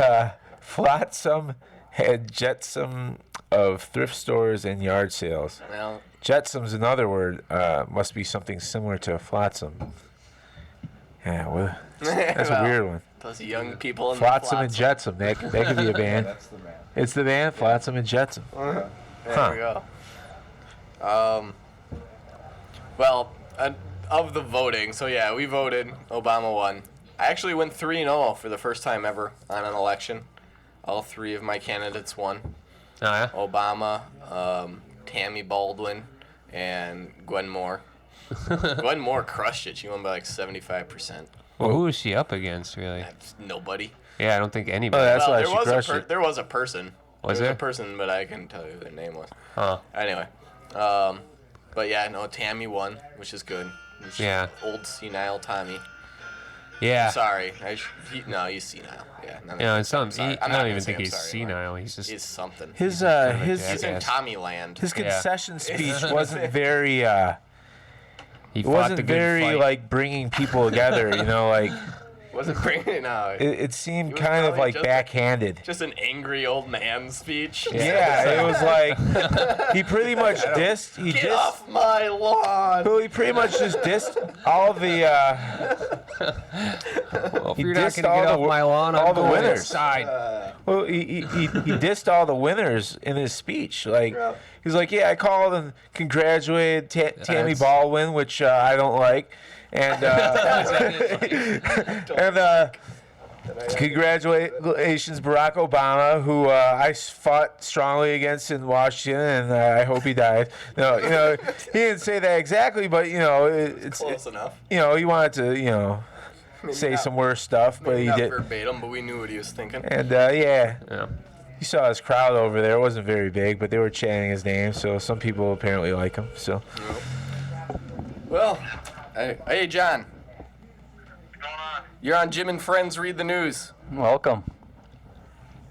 S1: flotsam and jetsam of thrift stores and yard sales.
S8: Well,
S1: Jetsam's another word. Must be something similar to flotsam. Yeah, well, that's a weird one.
S8: those young people in
S1: Flotsam
S8: the
S1: and Jetsam. That could be a band.
S5: That's the band.
S1: It's the band Flotsam and Jetsam.
S8: There
S1: Huh.
S8: we go. Well, of the voting, so yeah, we voted. Obama won. I actually went 3-0 for the first time ever on an election. All 3 of my candidates won.
S3: Oh, yeah?
S8: Obama, Tammy Baldwin, and Gwen Moore. Gwen Moore crushed it. She won by like 75%.
S3: Well, who was she up against, really?
S8: That's nobody.
S3: Yeah, I don't think anybody.
S1: Oh, that's
S8: well,
S1: why
S8: there
S1: she
S8: was
S1: crushed it.
S8: there was a person.
S3: Was
S8: there
S3: there?
S8: was a person, but I couldn't tell you who their name was.
S3: Huh.
S8: Anyway, but yeah, no, Tammy won, which is good. Which-
S3: Yeah.
S8: Old senile Tommy.
S3: Yeah.
S8: Sorry, no, he's senile. Yeah.
S3: You know, it's something.
S8: sorry.
S3: I
S8: I'm not
S3: don't
S8: gonna
S3: even
S8: say
S3: think
S8: I'm
S3: he's
S8: sorry.
S3: senile. He's just.
S8: He's something.
S1: His
S3: kind of a
S1: his
S8: He's in
S3: jackass.
S8: Tommy Land.
S1: his
S3: Yeah.
S1: concession speech wasn't very
S3: he
S1: it
S3: fought
S1: wasn't
S3: the good
S1: very
S3: fight.
S1: like bringing people together, you know, like
S8: Wasn't bringing out.
S1: it seemed
S8: It was
S1: kind of
S8: probably
S1: like
S8: just-
S1: backhanded.
S8: Just an angry old man speech.
S1: Yeah, it was like he pretty much
S8: Get off my lawn.
S1: Well, he pretty much just dissed all the
S3: Well, if
S1: He
S3: you're not
S1: dissed
S3: going to
S1: all
S3: get
S1: the
S3: off my lawn,
S1: all
S3: I'm
S1: the
S3: going
S1: winners.
S3: inside.
S1: Well, he dissed all the winners in his speech. Like he's like, yeah, I called and congratulated Tammy
S3: That's-
S1: Baldwin, which I don't like, and congratulations Barack Obama, who I fought strongly against in Washington, and I hope he died. No, he didn't say that exactly, but it's
S8: Close enough.
S1: he wanted to say
S8: not-
S1: some worse stuff, but
S8: Maybe
S1: he
S8: not
S1: did.
S8: verbatim, but we knew what he was thinking.
S1: And yeah.
S3: Yeah.
S1: You saw his crowd over there. It wasn't very big, but they were chanting his name, so some people apparently like him. So
S8: Well, hey, John.
S9: What's going on?
S8: You're on Jim and Friends Read the News.
S5: Welcome.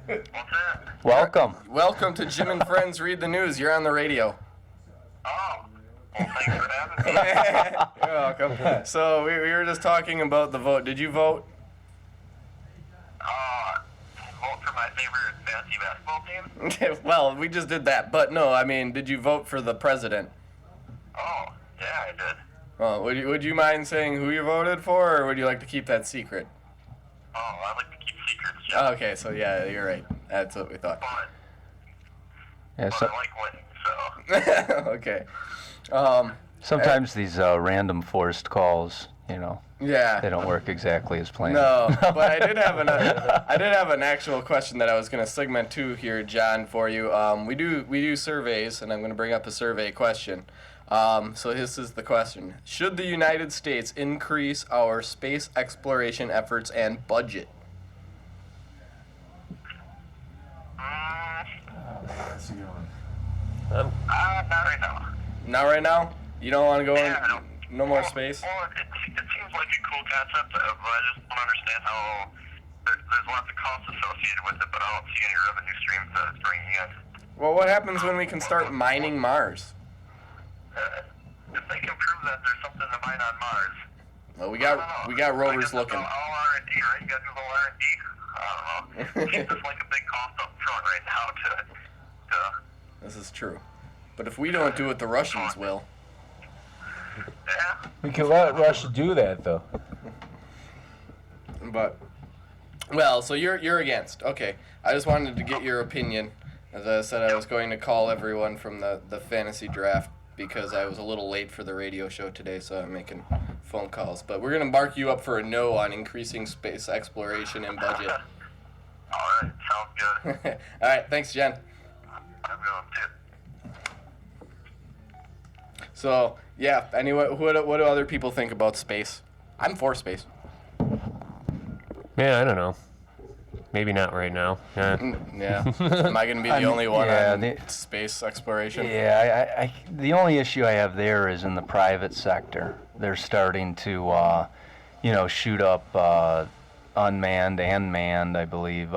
S9: What's that?
S5: Welcome.
S8: Welcome to Jim and Friends Read the News. You're on the radio.
S9: Oh. Well, thanks for having me.
S8: You're welcome. So we were just talking about the vote. Did you vote?
S9: Vote for my favorite fantasy basketball team?
S8: Well, we just did that. But no, I mean, did you vote for the president?
S9: Oh, yeah, I did.
S8: Oh, would you mind saying who you voted for, or would you like to keep that secret?
S9: Oh, I like to keep secrets,
S8: Oh,
S9: Jeff.
S8: okay, so yeah, you're right. That's what we thought.
S5: Yeah,
S9: But I like winning, so.
S8: Okay.
S5: sometimes these random forced calls, they
S8: Yeah.
S5: don't work exactly as planned.
S8: No, but I did have an actual question that I was going to segment to here, John, for you. We do surveys, and I'm going to bring up a survey question. So this is the question: should the United States increase our space exploration efforts and budget?
S9: Not right now.
S8: Not right now. You don't want to go
S9: Yeah, I don't.
S8: in. No more space.
S9: Well, it seems like a cool concept, but I just don't understand how there's lots of costs associated with it, but I don't see any revenue streams that it's bringing in.
S8: Well, what happens when we can start mining Mars?
S9: If they can prove that there's something to mine on Mars.
S8: Well, we
S9: I don't
S8: got
S9: know.
S8: we got
S9: I
S8: rovers
S9: guess
S8: looking.
S9: It's all R&D, right? You got to do a little R&D. I don't know. It seems just like a big cost up front right now to
S8: This is true. But if we don't do it, the Russians will.
S9: yeah.
S1: we can let Russia do that, though.
S8: But well, so you're against. Okay. I just wanted to get your opinion. As I said, I was going to call everyone from the fantasy draft because I was a little late for the radio show today, so I'm making phone calls. But we're gonna mark you up for a no on increasing space exploration and budget.
S9: All right. Sounds good.
S8: All right. Thanks, Jen.
S9: I'm going to.
S8: So yeah. Anyway, what do other people think about space? I'm for space.
S3: Yeah, I don't know. Maybe not right now. Yeah.
S8: Yeah. Am I gonna be the only one
S5: yeah,
S8: on space exploration?
S5: Yeah, I the only issue I have there is in the private sector. They're starting to, shoot up unmanned and manned, I believe,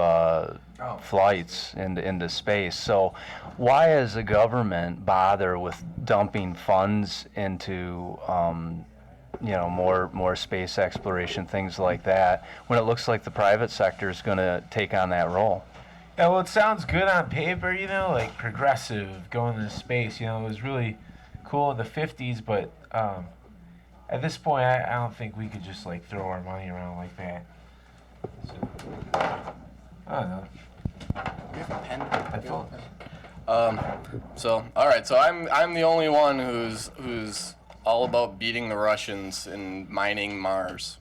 S5: flights into space. So why does the government bother with dumping funds into, more space exploration, things like that, when it looks like the private sector is going to take on that role?
S1: Yeah, well, it sounds good on paper, like progressive, going into space. It was really cool in the 50s, but at this point, I don't think we could just, throw our money around like that. So, I don't know. I thought.
S8: So all right. So I'm the only one who's all about beating the Russians and mining Mars.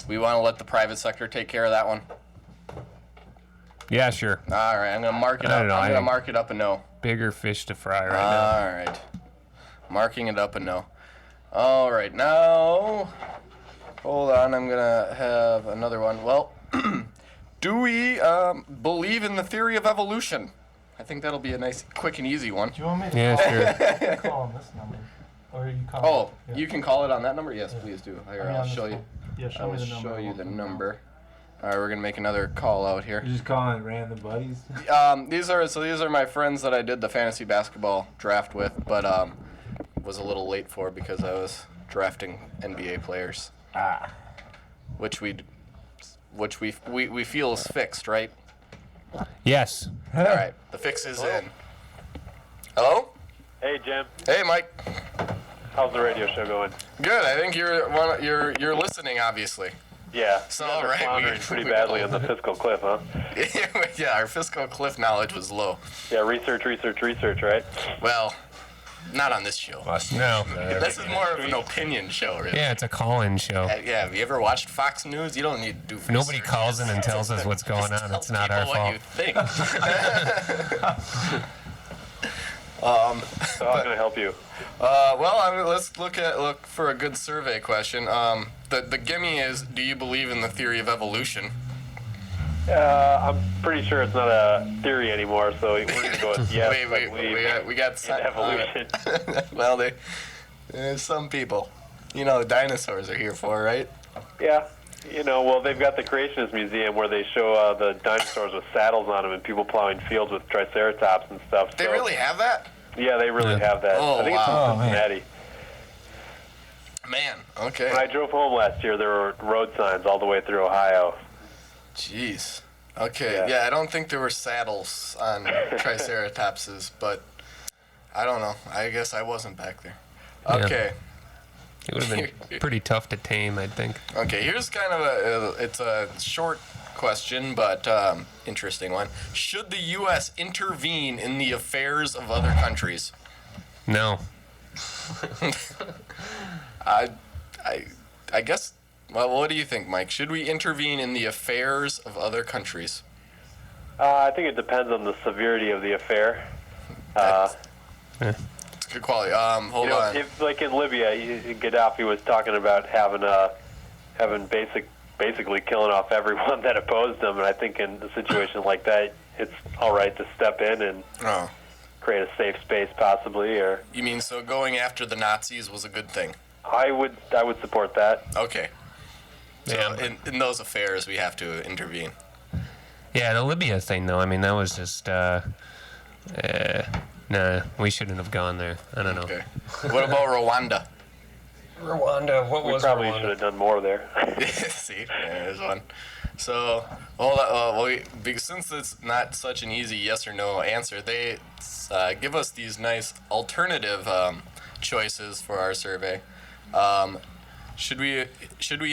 S8: We want to let the private sector take care of that one.
S3: Yeah, sure.
S8: All right. I'm gonna mark it
S3: I
S8: up.
S3: don't know,
S8: I'm
S3: I
S8: gonna
S3: think-
S8: mark it up a no.
S3: Bigger fish to fry right now.
S8: All right. Marking it up a no. All right. Now, hold on. I'm gonna have another one. Well, do we believe in the theory of evolution? I think that'll be a nice, quick and easy one.
S6: Do you want me to
S3: Yeah, sure.
S6: call on this number? Or you call
S8: Oh,
S6: yeah.
S8: you can call it on that number? Yes, please do. Here,
S6: I mean,
S8: I'll
S6: on this
S8: show you.
S6: phone. Yeah, show
S8: I'll
S6: me the number.
S8: show you the number. All right, we're gonna make another call out here.
S1: You're just calling it random buddies?
S8: These are my friends that I did the fantasy basketball draft with, but was a little late for because I was drafting NBA players, which we feel is fixed, right?
S3: Yes.
S8: All right, the fix is in. Hello?
S10: Hey, Jim.
S8: Hey, Mike.
S10: How's the radio show going?
S8: Good. I think you're listening, obviously.
S10: Yeah.
S8: So,
S10: you guys are
S8: right,
S10: floundering pretty badly on the fiscal cliff, huh?
S8: Yeah, our fiscal cliff knowledge was low.
S10: Yeah, research, right?
S8: Well, not on this show.
S3: No.
S8: This is more of an opinion show, really.
S3: Yeah, it's a call-in show.
S8: Yeah, have you ever watched Fox News? You don't need to do
S3: Nobody
S8: research.
S3: calls in and tells us what's going on.
S8: Tell
S3: It's not our
S8: people
S3: fault.
S8: what you think.
S10: So how can I help you?
S8: Let's look for a good survey question. The gimme is, do you believe in the theory of evolution?
S10: I'm pretty sure it's not a theory anymore, so we're going to go with yes.
S8: we got
S10: in evolution.
S8: Well, there's some people. You know, the dinosaurs are here for, right?
S10: Yeah. Well, they've got the Creationist Museum where they show the dinosaurs with saddles on them and people plowing fields with Triceratops and stuff.
S8: They really have that?
S10: Yeah, they really have that.
S8: Oh,
S10: I think it's
S8: wow.
S10: in Cincinnati.
S8: Man, okay.
S10: When I drove home last year, there were road signs all the way through Ohio.
S8: Jeez. Okay, yeah, I don't think there were saddles on Triceratopses, but I don't know. I guess I wasn't back there. Okay.
S3: It would have been pretty tough to tame, I think.
S8: Okay, here's kind of it's a short question, but interesting one. Should the U.S. intervene in the affairs of other countries?
S3: No.
S8: I guess. Well, what do you think, Mike? Should we intervene in the affairs of other countries?
S10: I think it depends on the severity of the affair.
S8: It's good quality. Hold on.
S10: If, like in Libya, Gaddafi was talking about having basically killing off everyone that opposed him, and I think in a situation like that, it's all right to step in and create a safe space, possibly. Or
S8: you mean so going after the Nazis was a good thing?
S10: I would support that.
S8: Okay. So in those affairs, we have to intervene.
S3: Yeah, the Libya thing, though, I mean, that was just, nah, we shouldn't have gone there. I don't know.
S8: Okay. What about Rwanda?
S3: Rwanda, what
S10: we
S3: was
S10: probably
S3: Rwanda?
S10: should have done more there.
S8: See, there's one. So, since it's not such an easy yes or no answer, they give us these nice alternative choices for our survey. Should we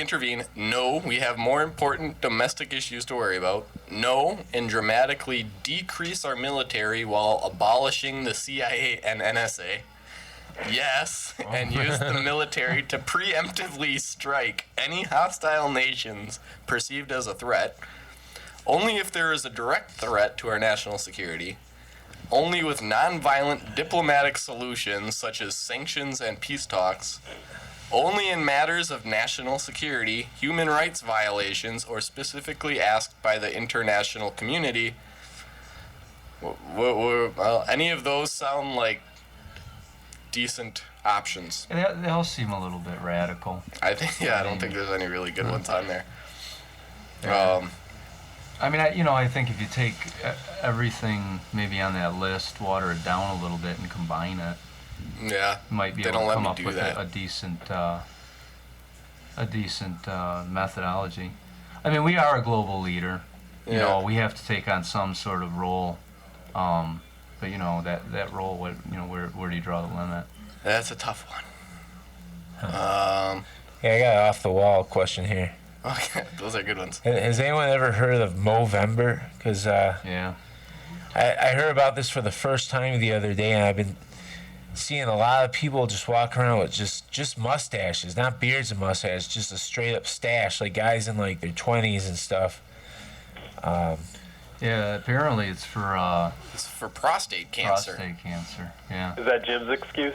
S8: intervene? No, we have more important domestic issues to worry about. No, and dramatically decrease our military while abolishing the CIA and NSA. Yes, and use the military to preemptively strike any hostile nations perceived as a threat. Only if there is a direct threat to our national security. Only with nonviolent diplomatic solutions such as sanctions and peace talks. Only in matters of national security, human rights violations, or specifically asked by the international community. Well, any of those sound like decent options?
S11: They all seem a little bit radical.
S8: I don't think there's any really good ones on there.
S11: I mean, I think if you take everything maybe on that list, water it down a little bit, and combine it,
S8: yeah,
S11: might be
S8: they
S11: able
S8: don't
S11: to
S8: let
S11: come
S8: me
S11: up
S8: do
S11: with
S8: that.
S11: a decent methodology. I mean, we are a global leader. You know, we have to take on some sort of role. But that role, where do you draw the limit?
S8: That's a tough one.
S1: Yeah, I got an off the wall question here.
S8: Okay, those are good ones.
S1: Has anyone ever heard of Movember? Because
S11: yeah,
S1: I heard about this for the first time the other day, and I've been seeing a lot of people just walk around with just mustaches, not beards and mustaches, just a straight up stash, like guys in like their 20s and stuff.
S11: Yeah, apparently it's for
S8: prostate cancer.
S11: Prostate cancer. Yeah.
S10: Is that Jim's excuse?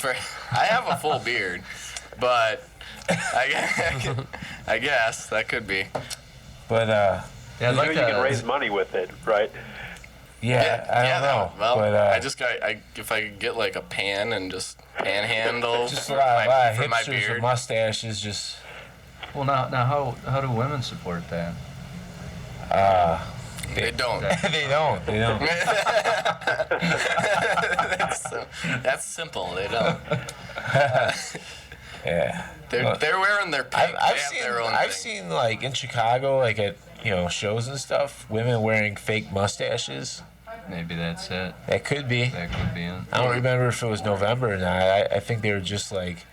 S8: I have a full beard, but I guess that could be.
S1: But
S10: you can raise money with it, right?
S1: Yeah, I don't know.
S8: Well,
S1: but,
S8: if I could get like a pan and just panhandle
S1: just
S8: for
S1: a lot of
S8: my
S1: hipsters
S8: beard.
S1: with mustaches, just.
S11: Well, now how do women support that?
S8: They don't.
S1: They don't.
S8: That's simple. They don't.
S1: Yeah.
S8: They're wearing their pink.
S1: I've seen like in Chicago, like at shows and stuff, women wearing fake mustaches.
S11: Maybe that's it.
S1: That could be.
S11: That could be it.
S1: I don't remember if it was November or not. I think they were just like,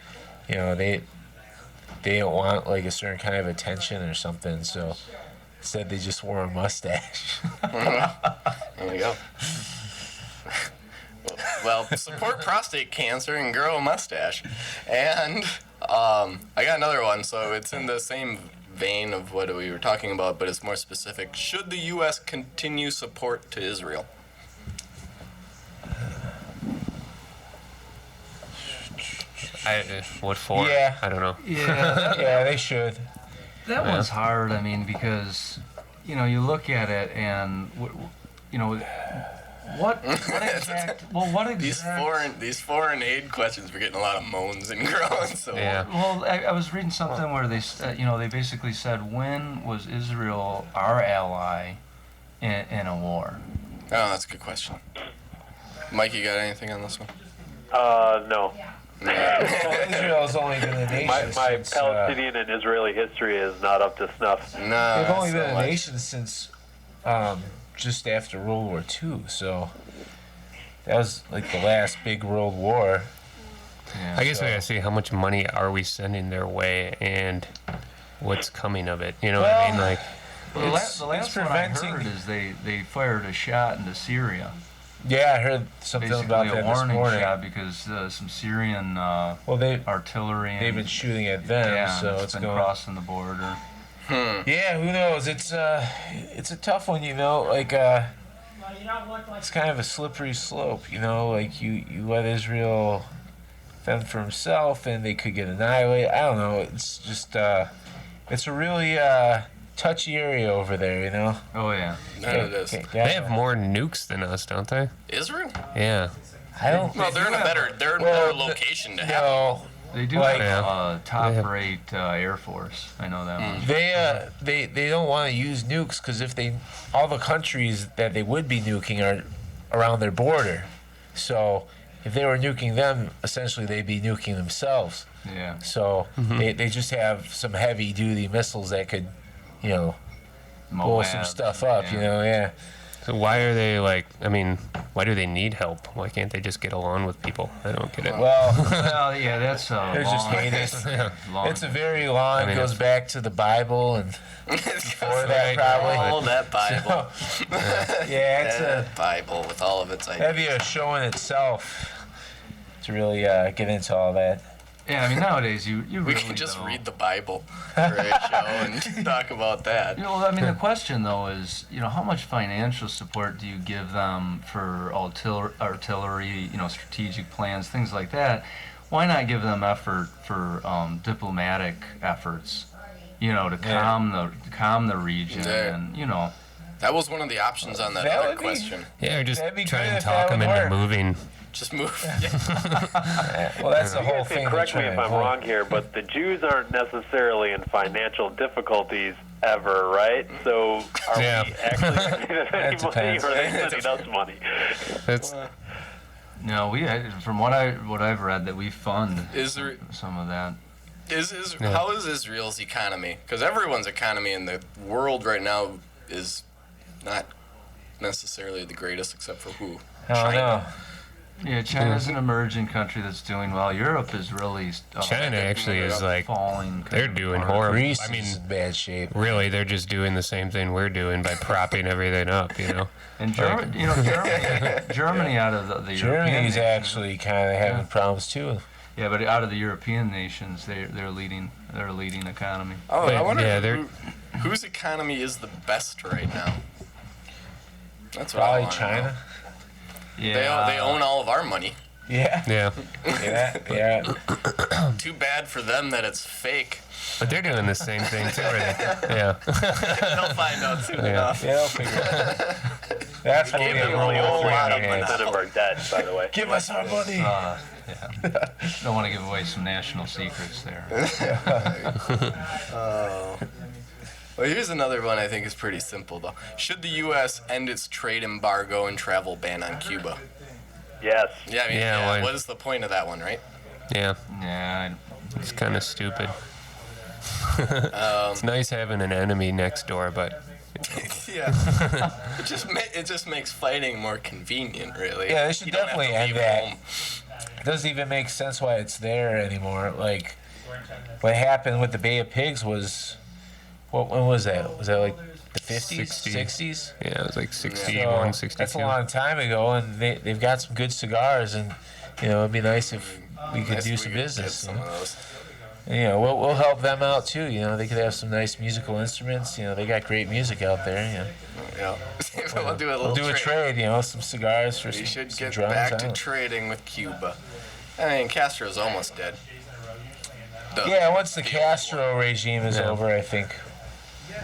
S1: you know, they don't want like a certain kind of attention or something. So instead, they just wore a mustache.
S8: There you go. Well, support prostate cancer and grow a mustache. And I got another one, so it's in the same vein of what we were talking about, but it's more specific. Should the U.S. continue support to Israel?
S3: What for?
S1: Yeah.
S3: I don't know.
S11: Yeah,
S1: Yeah, they should.
S11: that one's hard. I mean, because you know, you look at it and you know, what exact? Well, what exact?
S8: These foreign aid questions, we're getting a lot of moans and groans. So
S3: Yeah.
S11: Well, I was reading something where they, you know, they basically said, when was Israel our ally in a war?
S8: Oh, that's a good question. Mike, you got anything on this one?
S10: No.
S1: Well, Israel's only been a nation
S10: My
S1: since.
S10: Palestinian and Israeli history is not up to snuff.
S8: No.
S1: They've only
S8: not
S1: been
S8: so
S1: a
S8: much.
S1: nation since just after World War II. So that was like the last big world war.
S11: Yeah.
S3: I guess we gotta see how much money are we sending their way and what's coming of it. You know what I mean?
S1: Well,
S3: Like,
S11: Well, the
S1: It's
S11: last one I
S1: preventing-
S11: heard is they fired a shot into Syria.
S1: Yeah, I heard something
S11: Basically
S1: about
S11: a
S1: that this
S11: warning
S1: morning.
S11: shot because some Syrian
S1: Well,
S11: artillery
S1: they've been
S11: and
S1: shooting at them,
S11: yeah,
S1: so
S11: it's
S1: it's
S11: been
S1: going.
S11: crossing the border.
S1: Yeah, who knows? It's a tough one, you know. Like it's kind of a slippery slope, you know. Like you let Israel fend for himself, and they could get annihilated. I don't know. It's just it's a really touchy area over there, you know.
S11: Oh yeah.
S8: No, it is.
S3: they have more nukes than us, don't they?
S8: Israel?
S3: Yeah.
S1: I don't.
S8: Well, they're in a better
S1: Well,
S8: location to have.
S1: No,
S11: They do
S1: Like-
S11: have
S3: Yeah.
S11: top-rate Air Force. I know that much.
S1: they don't want to use nukes because if all the countries that they would be nuking are around their border, so if they were nuking them, essentially they'd be nuking themselves.
S11: Yeah.
S1: So they just have some heavy duty missiles that could, you know, blow some
S11: Moab,
S1: stuff up.
S11: yeah.
S1: You know, yeah.
S3: So why are they like? I mean, why do they need help? Why can't they just get along with people? I don't get it.
S1: Well,
S11: Well, yeah, that's
S1: they're just heinous.
S11: long.
S1: It's a very long.
S3: I mean,
S1: it goes
S3: it's-
S1: back to the Bible and before that probably.
S8: Oh, that Bible.
S1: Yeah, it's a.
S8: That Bible with all of its
S1: That'd be
S8: ideas.
S1: a show in itself to really get into all that.
S11: Yeah, I mean nowadays you
S8: We
S11: really
S8: can just
S11: don't.
S8: read the Bible for a show and talk about that.
S11: You know, I mean, the question though is, you know, how much financial support do you give them for artillery, you know, strategic plans, things like that? Why not give them effort for diplomatic efforts, you know, to calm the region,
S8: Yeah.
S11: and you know,
S8: That was one of the options on that
S1: That
S8: other
S1: would be-
S8: question.
S3: Yeah, or just
S1: That'd be
S3: try
S1: good
S3: and
S1: if
S3: talk
S1: that
S3: them
S1: would
S3: into
S1: work.
S3: moving.
S8: Just move.
S1: Well, that's the
S10: You
S1: whole
S10: guys can
S1: thing.
S10: correct me
S1: they're
S10: if
S1: trying
S10: I'm
S1: to avoid.
S10: wrong here, but the Jews aren't necessarily in financial difficulties ever, right? So are
S3: Yeah.
S10: we actually sending them any
S1: That
S10: money,
S1: depends.
S10: or are they sending us money?
S3: That's
S11: no, from what I've read that we fund
S8: Isra-
S11: some of that.
S8: How is Israel's economy? Because everyone's economy in the world right now is not necessarily the greatest, except for who?
S1: I don't know.
S11: Yeah, China's an emerging country that's doing well. Europe is really
S3: China actually is like
S11: falling.
S3: they're doing
S11: apart.
S3: horrible.
S1: Greece
S3: I mean,
S1: is in bad shape.
S3: really, they're just doing the same thing we're doing by propping everything up. You know.
S11: And Germany, Germany out of the European
S1: Germany's
S11: nations-
S1: actually kind of having problems too.
S11: Yeah, but out of the European nations, they're leading economy.
S8: Oh,
S3: But,
S8: I wonder
S3: yeah,
S8: whose economy is the best right now. That's what I
S1: Probably
S8: wanna
S1: China.
S8: know.
S11: Yeah,
S8: They own all of our money.
S1: Yeah.
S3: Yeah,
S1: Yeah.
S8: Too bad for them that it's fake.
S3: but they're doing the same thing too. Yeah.
S8: They'll find out soon
S3: Yeah.
S8: enough.
S1: Yeah, they'll figure it out. That's what
S8: Gave
S1: we
S8: them
S1: have
S8: only a whole lot of
S10: 300% of our debt, by the way.
S1: Give us our money.
S11: yeah. Don't want to give away some national secrets there.
S8: Oh. Well, here's another one I think is pretty simple, though. Should the U.S. end its trade embargo and travel ban on Cuba?
S10: Yes.
S8: Yeah, I mean,
S3: Yeah, why-
S8: what is the point of that one, right?
S3: Yeah,
S11: Yeah,
S3: it's kind of stupid. It's nice having an enemy next door, but
S8: Yeah. it just makes fighting more convenient, really.
S1: Yeah, they should
S8: You don't have to
S1: definitely end
S8: leave
S1: that.
S8: home.
S1: It doesn't even make sense why it's there anymore. Like, what happened with the Bay of Pigs was, when was that? Was that like the 50s, 60s?
S3: Yeah, it was like 61,
S1: So,
S3: 62.
S1: that's a long time ago, and they've got some good cigars, and it'd be nice if we could
S8: Nice
S1: do
S8: if
S1: some
S8: we could
S1: business.
S8: get some of those.
S1: And, we'll help them out too. They could have some nice musical instruments. They got great music out there.
S8: Yeah. We'll do a little
S1: We'll do a trade. Some cigars for
S8: We
S1: some,
S8: should
S1: some
S8: get
S1: drums.
S8: back
S1: I
S8: to
S1: don't-
S8: trading with Cuba. I mean, Castro's almost dead.
S1: Yeah, once the Castro regime is over, I think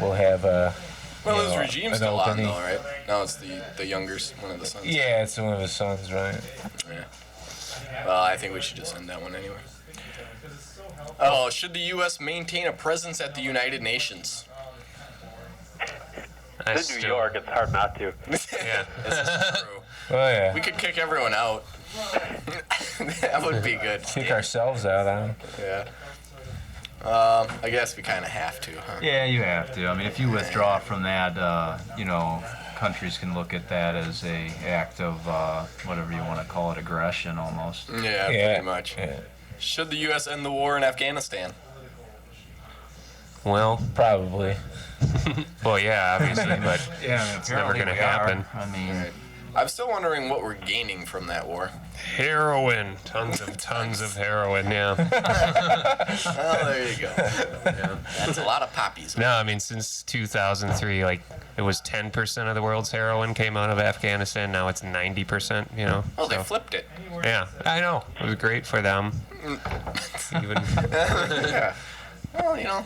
S1: we'll have
S8: Well, his regime's
S1: an
S8: still on,
S1: opening.
S8: though, right? Now it's the younger, one of the sons.
S1: Yeah, it's one of his sons, right?
S8: Yeah. Well, I think we should just end that one anyway. Oh, should the U.S. maintain a presence at the United Nations?
S10: It's in New York. It's hard not to.
S8: Yeah, this is true.
S1: Oh yeah.
S8: We could kick everyone out. That would be good.
S1: Kick ourselves out on.
S8: Yeah. I guess we kind of have to, huh?
S11: Yeah, you have to. I mean, if you withdraw from that, countries can look at that as a act of whatever you want to call it, aggression almost.
S8: Yeah, pretty much.
S1: Yeah.
S8: Should the U.S. end the war in Afghanistan?
S3: Well,
S1: probably.
S3: Well, yeah, obviously, but
S11: Yeah,
S3: it's never
S11: apparently
S3: going to
S11: we are.
S3: happen.
S11: I mean,
S8: I'm still wondering what we're gaining from that war.
S3: Heroin, tons of heroin. Yeah.
S8: Oh, there you go. Yeah. That's a lot of poppies.
S3: No, I mean since 2003, like it was 10% of the world's heroin came out of Afghanistan. Now it's 90%.
S8: Oh, they
S3: so-
S8: flipped it.
S3: Yeah, I know. It was great for them. Even.
S8: Yeah. Well,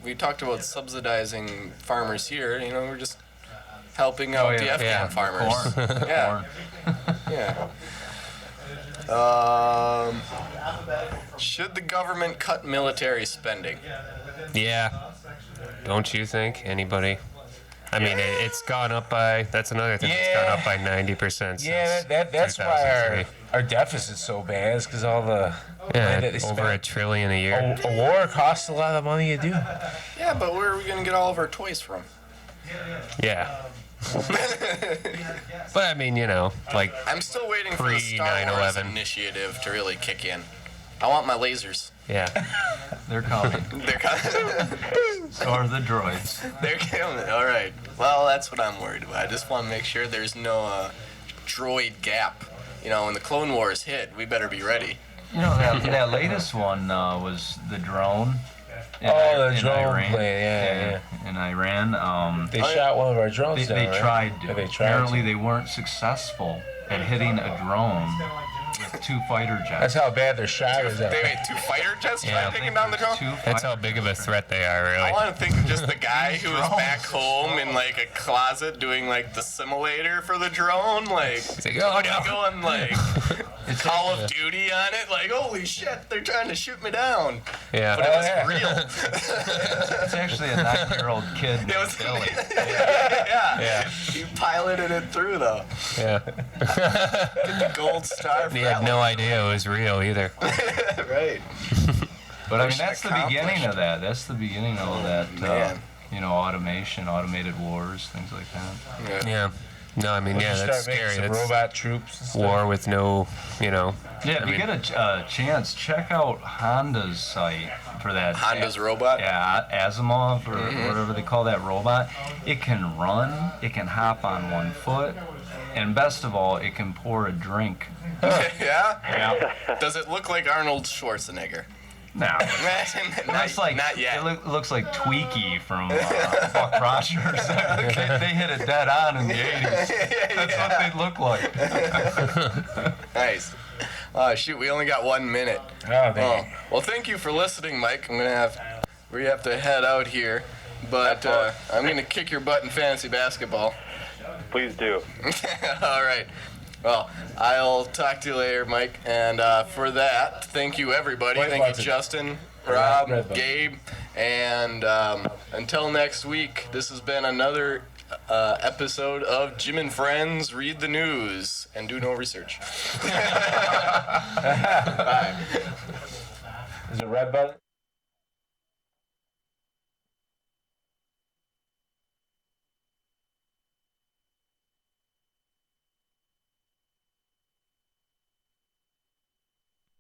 S8: we talked about subsidizing farmers here. We're just helping out the Afghan farmers.
S11: corn.
S8: Yeah.
S11: Corn.
S8: Yeah. Should the government cut military spending?
S3: Yeah. Don't you think? Anybody? I mean, it's gone up by. That's another thing. It's gone up by 90%.
S1: Yeah, that's why our deficit's so bad. Is because all the money that they
S3: over
S1: spend.
S3: $1 trillion a year.
S1: A war costs a lot of money to do.
S8: Yeah, but where are we going to get all of our toys from?
S3: Yeah. But I mean, like
S8: I'm still waiting for the Star Wars
S3: 9/11.
S8: initiative to really kick in. I want my lasers.
S3: Yeah.
S11: They're coming.
S8: They're coming.
S11: So are the droids.
S8: They're coming. All right. Well, that's what I'm worried about. I just want to make sure there's no droid gap. When the Clone Wars hit, we better be ready.
S11: That latest one was the drone.
S1: The
S11: in
S1: drone
S11: Iran.
S1: plane, yeah.
S11: In Iran.
S1: They shot one of our drones
S11: They
S1: down, right?
S11: tried.
S1: Yeah, they tried
S11: Apparently,
S1: to.
S11: they weren't successful at hitting a drone with 2 fighter jets.
S1: That's how bad their shot is.
S8: They made 2 fighter jets
S3: Yeah.
S8: taking down the drone.
S3: That's how big of a threat they are, really.
S8: I want to think of just the guy who was back home in like a closet doing like the simulator for the drone, like
S3: It's like, oh no.
S8: going like Call of Duty on it, like holy shit, they're trying to shoot me down.
S3: Yeah.
S8: But it was real.
S11: It's actually a 9-year-old kid
S8: It
S11: named
S8: was
S11: Billy.
S8: yeah.
S3: Yeah.
S8: He piloted it through though.
S3: Yeah.
S8: Get the gold star.
S3: They had no idea it was real either.
S8: Right.
S11: But I mean,
S8: Mission
S11: that's the beginning
S8: accomplished.
S11: of that. That's the beginning of that.
S8: Man.
S11: Automation, automated wars, things like that.
S3: Yeah. No, I mean,
S1: We'll
S3: yeah,
S1: just
S3: that's
S1: start making
S3: scary.
S1: some
S3: That's
S1: robot troops and stuff.
S3: war with no,
S11: Yeah,
S3: I
S11: if you
S3: mean-
S11: get a chance, check out Honda's site for that.
S8: Honda's robot.
S11: Yeah, Asimov or whatever they call that robot. It can run, it can hop on 1 foot, and best of all, it can pour a drink.
S8: Yeah?
S11: Yeah.
S8: Does it look like Arnold Schwarzenegger?
S11: No.
S8: Not yet.
S11: It looks like Tweaky from Buck Rogers. They hit it dead on in the 80s. That's what they look like.
S8: Nice. Shoot, we only got 1 minute.
S1: Oh, dang.
S8: Well, thank you for listening, Mike. We have to head out here, but I'm gonna kick your butt in fantasy basketball.
S10: Please do.
S8: All right. Well, I'll talk to you later, Mike. And for that, thank you, everybody.
S1: White
S8: Thank you,
S1: button.
S8: Justin, Rob,
S1: Red button.
S8: Gabe. And until next week, this has been another episode of Jim and Friends Read the News and Do No Research. Bye.
S1: Is it red button?